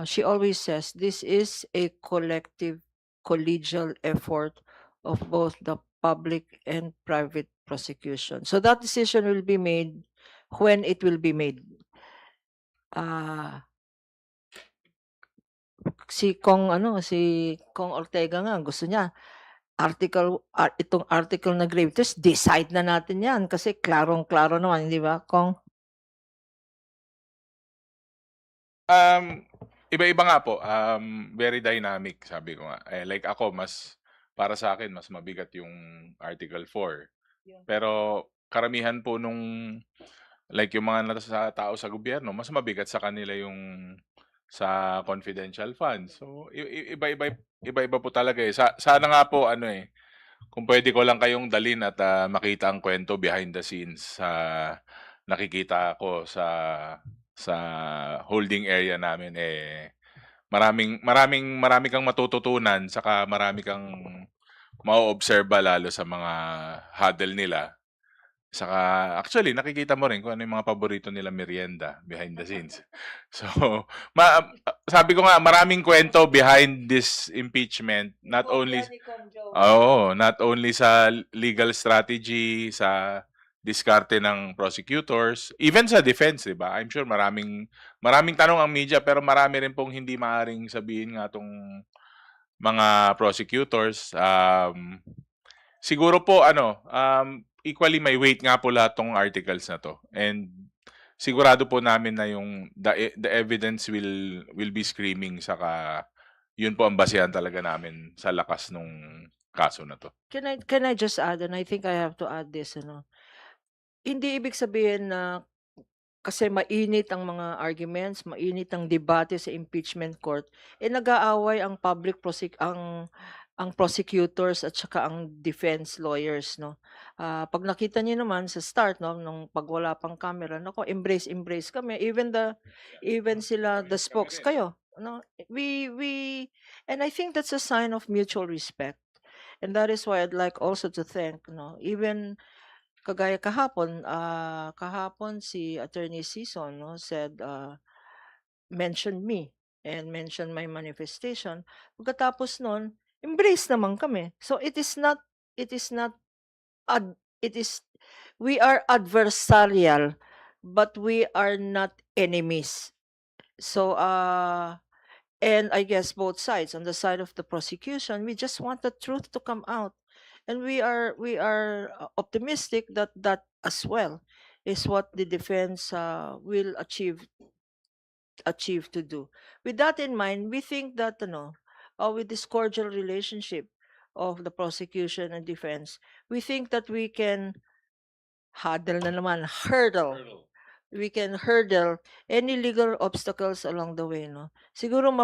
she always says, this is a collective, collegial effort of both the public and private prosecution. So that decision will be made when it will be made. Si Kong Ortega nga gusto niya itong article na grave threats, decide na natin yan kasi klarong-klaro naman, di ba, Kong? Iba-iba nga po. Very dynamic, sabi ko nga. Like ako, para sa akin, mas mabigat yung Article 4. Yeah. Pero karamihan po like yung mga nasa tao sa gobyerno, mas mabigat sa kanila yung sa confidential funds. So, iba-iba po talaga eh. Sana nga po, kung pwede ko lang kayong dalin at makita ang kwento behind the scenes sa nakikita ko sa holding area namin, marami kang matututunan, saka marami kang ma-obserba lalo sa mga huddle nila. Saka, actually, nakikita mo rin kung ano yung mga paborito nila merienda behind the scenes. So, sabi ko nga, maraming kwento behind this impeachment. Not only sa legal strategy, sa diskarte ng prosecutors, even sa defense, di ba? I'm sure maraming tanong ang media, pero marami rin pong hindi maaring sabihin nga tong mga prosecutors. Siguro po, equally may weight nga po lahat tong articles na to. And sigurado po namin na yung the evidence will be screaming, saka yun po ang basehan talaga namin sa lakas nung kaso na to. Can I just add, and I think I have to add this, Hindi ibig sabihin na kasi mainit ang mga arguments, mainit ang debate sa impeachment court, nag-aaway ang ang prosecutors at saka ang defense lawyers, no. 'Pag nakita niyo naman sa start, no, nung 'pag wala pang camera, naku, embrace kami, even sila the spokes, kayo, no. We and I think that's a sign of mutual respect. And that is why I'd like also to thank, no, even kagaya kahapon si Attorney Sison, no, mentioned me and mentioned my manifestation. Pagkatapos nun, embrace naman kami. So it is not it is we are adversarial, but we are not enemies. So and I guess both sides, on the side of the prosecution, we just want the truth to come out. And we are optimistic that that as well is what the defense will achieve to do. With that in mind, we think that with this cordial relationship of the prosecution and defense, we think that we can hurdle. We can hurdle any legal obstacles along the way, no. Siguro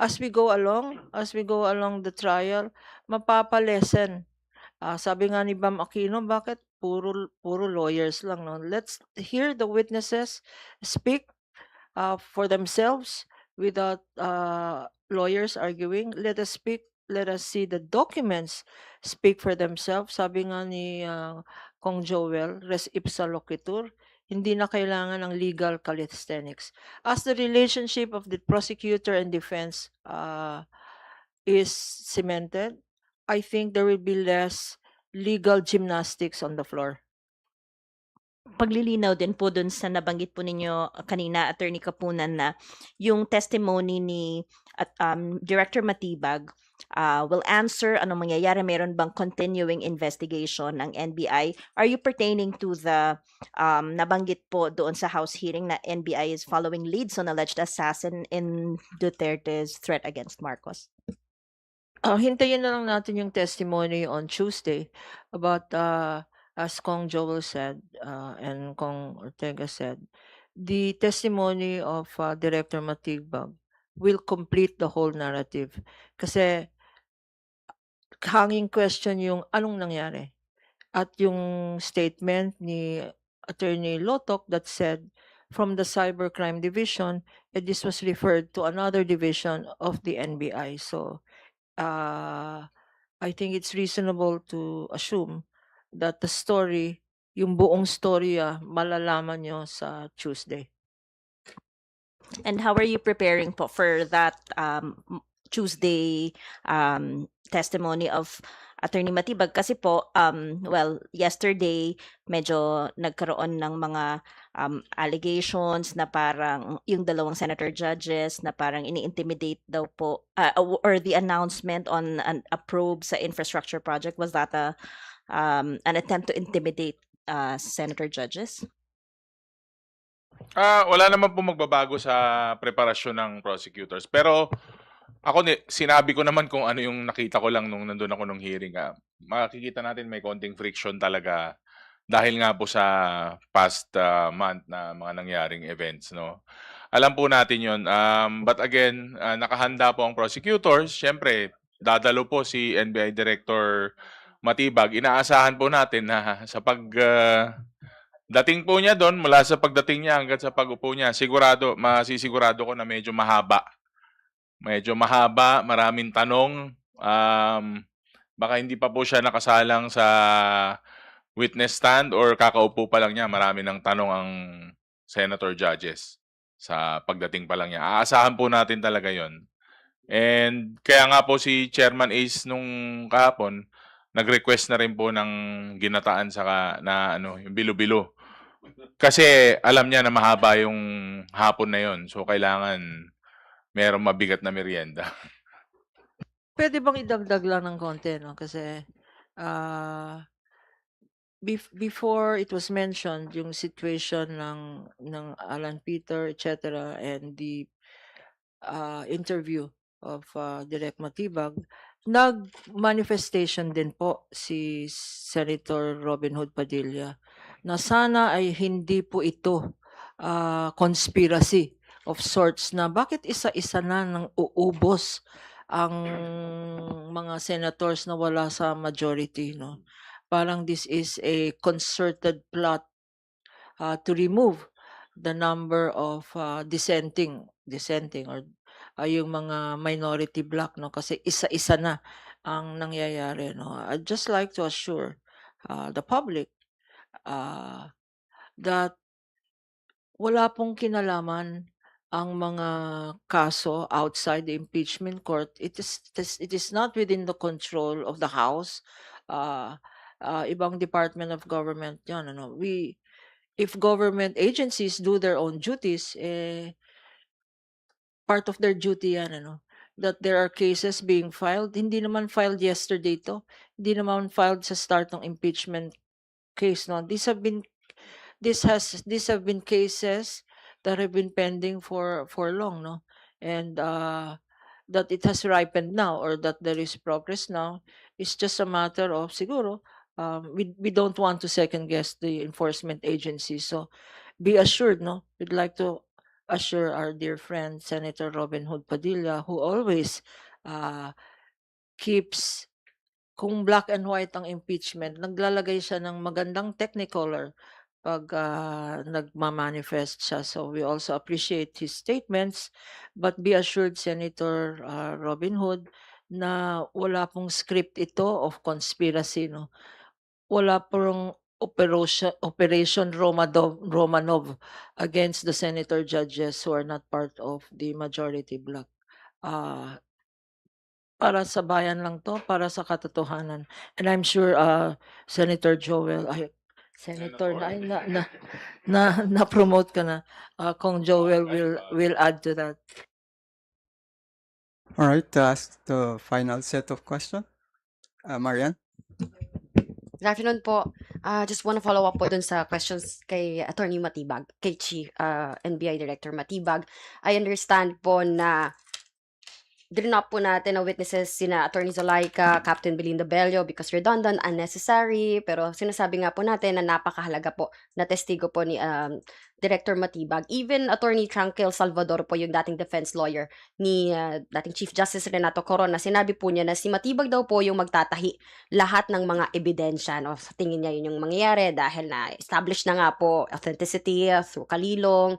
as we go along the trial, mapapa-lessen. Sabi nga ni Bam Aquino, bakit puro lawyers lang, no? Let's hear the witnesses speak for themselves without lawyers arguing. Let us speak. Let us see the documents speak for themselves. Sabi nga ni Kong Joel, res ipsa loquitur, hindi na kailangan ng legal calisthenics. As the relationship of the prosecutor and defense is cemented, I think there will be less legal gymnastics on the floor. Paglilinaw din po dun sa nabanggit po ninyo kanina, Attorney Kapunan, na yung testimony ni Director Matibag will answer anong mangyayari, meron bang continuing investigation ng NBI. Are you pertaining to the nabanggit po doon sa House hearing na NBI is following leads on alleged assassin in Duterte's threat against Marcos? Hintayin na lang natin yung testimony on Tuesday about as Kong Joel said and Kong Ortega said, the testimony of Director Matibag will complete the whole narrative. Kasi hanging question yung anong nangyari. At yung statement ni Attorney Lotok that said from the Cybercrime Division, this was referred to another division of the NBI. So I think it's reasonable to assume that the story, yung buong storya, malalaman nyo sa Tuesday. And how are you preparing po for that Tuesday testimony of Attorney Matibag? Kasi po, yesterday, medyo nagkaroon ng mga allegations na parang yung dalawang senator judges na parang ini-intimidate daw po, or the announcement on a probe sa infrastructure project, was that an attempt to intimidate senator judges? Wala naman po magbabago sa preparasyon ng prosecutors. Pero ako sinabi ko naman kung ano yung nakita ko lang nung nandun ako nung hearing. Makikita natin may konting friction talaga dahil nga po sa past month na mga nangyaring events, no. Alam po natin 'yon. But again, nakahanda po ang prosecutors. Siyempre, dadalo po si NBI Director Matibag. Inaasahan po natin na sa dating po niya doon, mula sa pagdating niya hanggang sa pag-upo niya, masisigurado ko na medyo mahaba. Medyo mahaba, maraming tanong. Baka hindi pa po siya nakasalang sa witness stand or kakaupo pa lang niya, marami ng tanong ang senator judges sa pagdating pa lang niya. Aasahan po natin talaga yon. And kaya nga po si Chairman Ace nung kahapon, nag-request na rin po ng ginataan na yung bilo-bilo. Kasi alam niya na mahaba yung hapon na yon. So kailangan merong mabigat na merienda. Pwede bang idagdag lang ng konti, no? Kasi before it was mentioned yung situation ng Alan Peter, etc., and the interview of Direk Matibag, nag-manifestation din po si Senator Robin Hood Padilla na sana ay hindi po ito conspiracy of sorts na bakit isa-isa na nang uubos ang mga senators na wala sa majority, no? Parang this is a concerted plot to remove the number of dissenting or yung mga minority bloc, no, kasi isa-isa na ang nangyayari, no. I'd just like to assure the public that wala pong kinalaman ang mga kaso outside the impeachment court. It is not within the control of the House. Ibang department of government 'yan, ano. If government agencies do their own duties, part of their duty yan, ano, that there are cases being filed. Hindi naman filed yesterday to. Hindi naman filed sa start ng impeachment case, no. These have been cases that have been pending for long, no. And that it has ripened now or that there is progress now is just a matter of siguro we don't want to second guess the enforcement agency. So be assured, no, we'd like to assure our dear friend Senator Robin Hood Padilla, who always keeps, kung black and white ang impeachment, naglalagay siya ng magandang technicolor pag nagmamanifest siya. So we also appreciate his statements, but be assured, Senator Robin Hood, na wala pong script ito of conspiracy, no. Wala pong Operation Romanov against the senator judges who are not part of the majority bloc. Para sa bayan lang to, para sa katotohanan. And I'm sure Senator Joel, Senator na promote ka na. Kung Joel will add to that. All right, that's the final set of questions. Marian? Good afternoon po. Just want to follow up po dun sa questions kay Attorney Matibag, kay Chief NBI Director Matibag. I understand po na dinap po natin na witnesses sina Attorney Zolaika, Captain Belinda Bello because redundant, unnecessary, pero sinasabi nga po natin na napakahalaga po na testigo po ni Director Matibag. Even Attorney Tranquil Salvador po yung dating defense lawyer ni dating Chief Justice Renato Corona, sinabi po niya na si Matibag daw po yung magtatahi lahat ng mga ebidensya. No? Sa tingin niya yun yung mangyayari dahil na establish na nga po authenticity through Kalilong,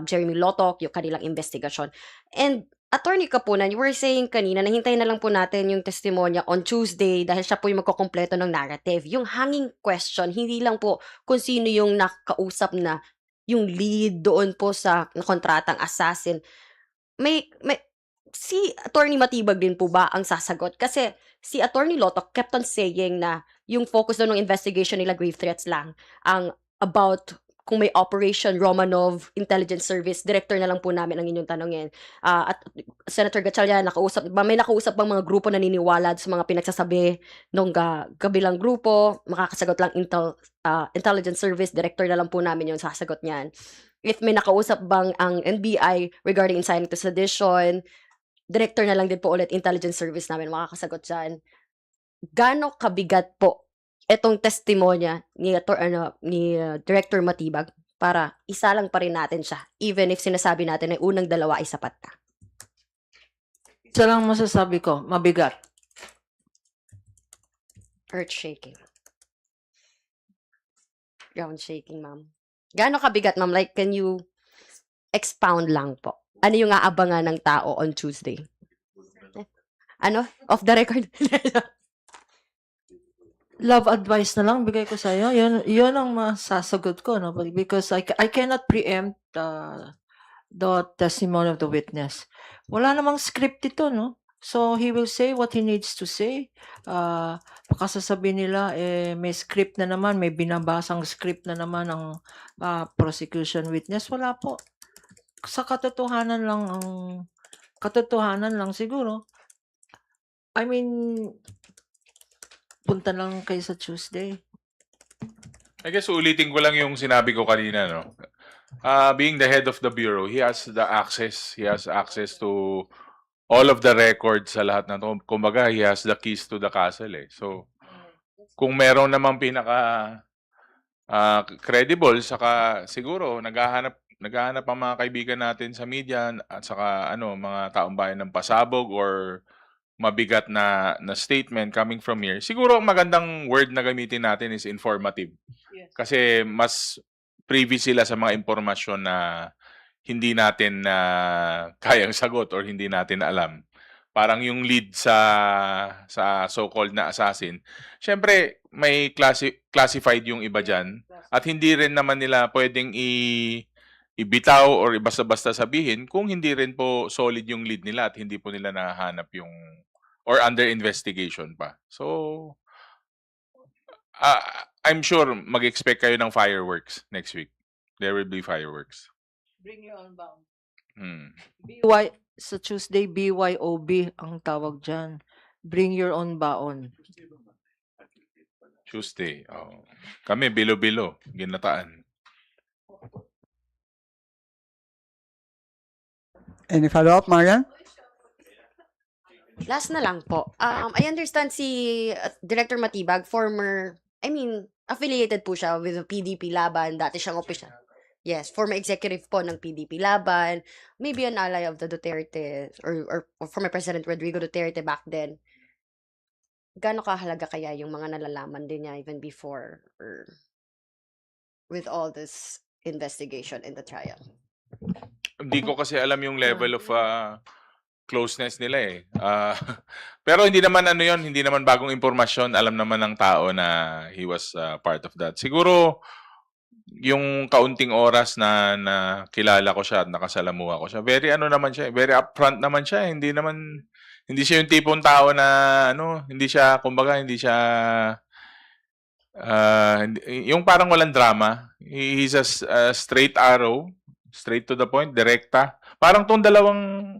Jeremy Lotok, yung kanilang investigasyon. And Attorney Kapunan, you were saying kanina, nahintayin na lang po natin yung testimonya on Tuesday dahil siya po yung magkukumpleto ng narrative. Yung hanging question, hindi lang po kung sino yung nakausap na yung lead doon po sa kontratang assassin. Si Attorney Matibag din po ba ang sasagot? Kasi si Attorney Lotok kept on saying na yung focus doon ng investigation nila grave threats lang ang about kung may Operation Romanov Intelligence Service, director na lang po namin ang inyong tanongin. At Senator Gatchalian, may nakausap bang mga grupo na naniniwala sa mga pinagsasabi ng kabilang grupo? Makakasagot lang Intelligence Service, director na lang po namin yung sasagot niyan. If may nakausap bang ang NBI regarding inciting to sedition, director na lang din po ulit Intelligence Service namin makakasagot dyan. Gaano kabigat po etong testimonya ni Director Matibag para isa lang pa rin natin siya even if sinasabi natin na unang dalawa ay sapat na? Isa lang masasabi ko, mabigat. Earth shaking. Ground shaking, ma'am. Gaano kabigat, ma'am? Like, can you expound lang po? Ano yung aabangan ng tao on Tuesday? Ano? Off the record? Love advice na lang bigay ko sa iyo. Yun ang masasagot ko, no? Because I cannot preempt the testimony of the witness. Wala namang script ito, no? So he will say what he needs to say. Baka sasabihin nila may script na naman, may binabasang script na naman ang prosecution witness. Wala po. Sa katotohanan lang siguro. I mean, punta lang kayo sa Tuesday. I guess ulitin ko lang yung sinabi ko kanina, no? Being the head of the bureau, he has the access. He has access to all of the records sa lahat na to. Kumbaga, he has the keys to the castle eh. So, kung meron namang credible, saka siguro naghahanap ang mga kaibigan natin sa media at saka mga taong bayan ng pasabog or mabigat na statement coming from here. Siguro ang magandang word na gamitin natin is informative. Kasi mas privy sila sa mga impormasyon na hindi natin kayang sagot or hindi natin alam. Parang yung lead sa so-called na assassin. Siyempre, may classified yung iba dyan. At hindi rin naman nila pwedeng ibitaw or basta-basta sabihin kung hindi rin po solid yung lead nila at hindi po nila nahanap yung or under investigation pa. So, I'm sure mag-expect kayo ng fireworks next week. There will be fireworks. Bring your own baon. Sa Tuesday, BYOB ang tawag dyan. Bring your own baon. Tuesday. Oh. Kami, bilo-bilo. Ginataan. Any follow-up, Marian? Last na lang po. I understand si Director Matibag, affiliated po siya with the PDP Laban. Dati siyang official. Yes, former executive po ng PDP Laban. Maybe an ally of the Duterte or former President Rodrigo Duterte back then. Gaano kahalaga kaya yung mga nalalaman din niya even before or with all this investigation in the trial? Hindi ko kasi alam yung level of closeness nila eh. Pero hindi naman hindi naman bagong impormasyon. Alam naman ng tao na he was part of that. Siguro, yung kaunting oras na kilala ko siya at nakasalamuha ko siya, very very upfront naman siya. Hindi siya yung tipong tao na hindi siya yung parang walang drama. He's a straight arrow, straight to the point, direkta. Parang tong dalawang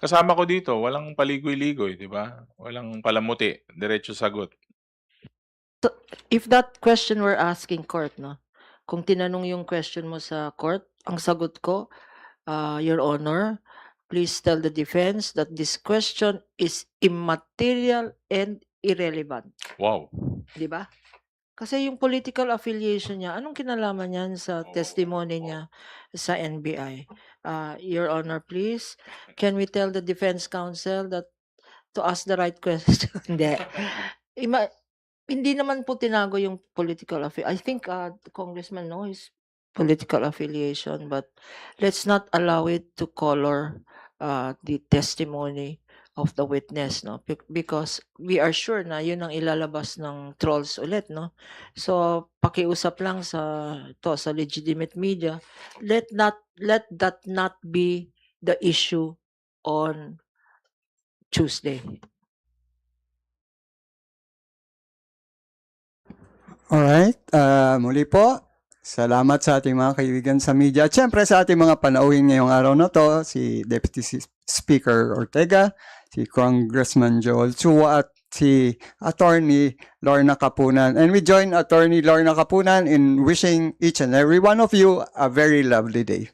kasama ko dito, walang paligoy-ligoy, di ba? Walang palamuti, diretso sagot. If that question were asking court, no? Kung tinanong yung question mo sa court, ang sagot ko, Your Honor, please tell the defense that this question is immaterial and irrelevant. Wow. Di ba? Kasi yung political affiliation niya, anong kinalaman niyan sa testimony niya sa NBI? Your Honor, please, can we tell the defense counsel that to ask the right question? Hindi. Hindi naman po tinago yung political affiliation. I think the congressman knows political affiliation, but let's not allow it to color the testimony of the witness, no? Because we are sure na yun ang ilalabas ng trolls ulit, no? So pakiusap lang sa legitimate media, let that not be the issue on Tuesday. Alright, muli po, salamat sa ating mga kaibigan sa media. At syempre sa ating mga panauhin ngayong araw na to, si Deputy Speaker Ortega, si Congressman Joel Chua at si Attorney Lorna Kapunan. And we join Attorney Lorna Kapunan in wishing each and every one of you a very lovely day.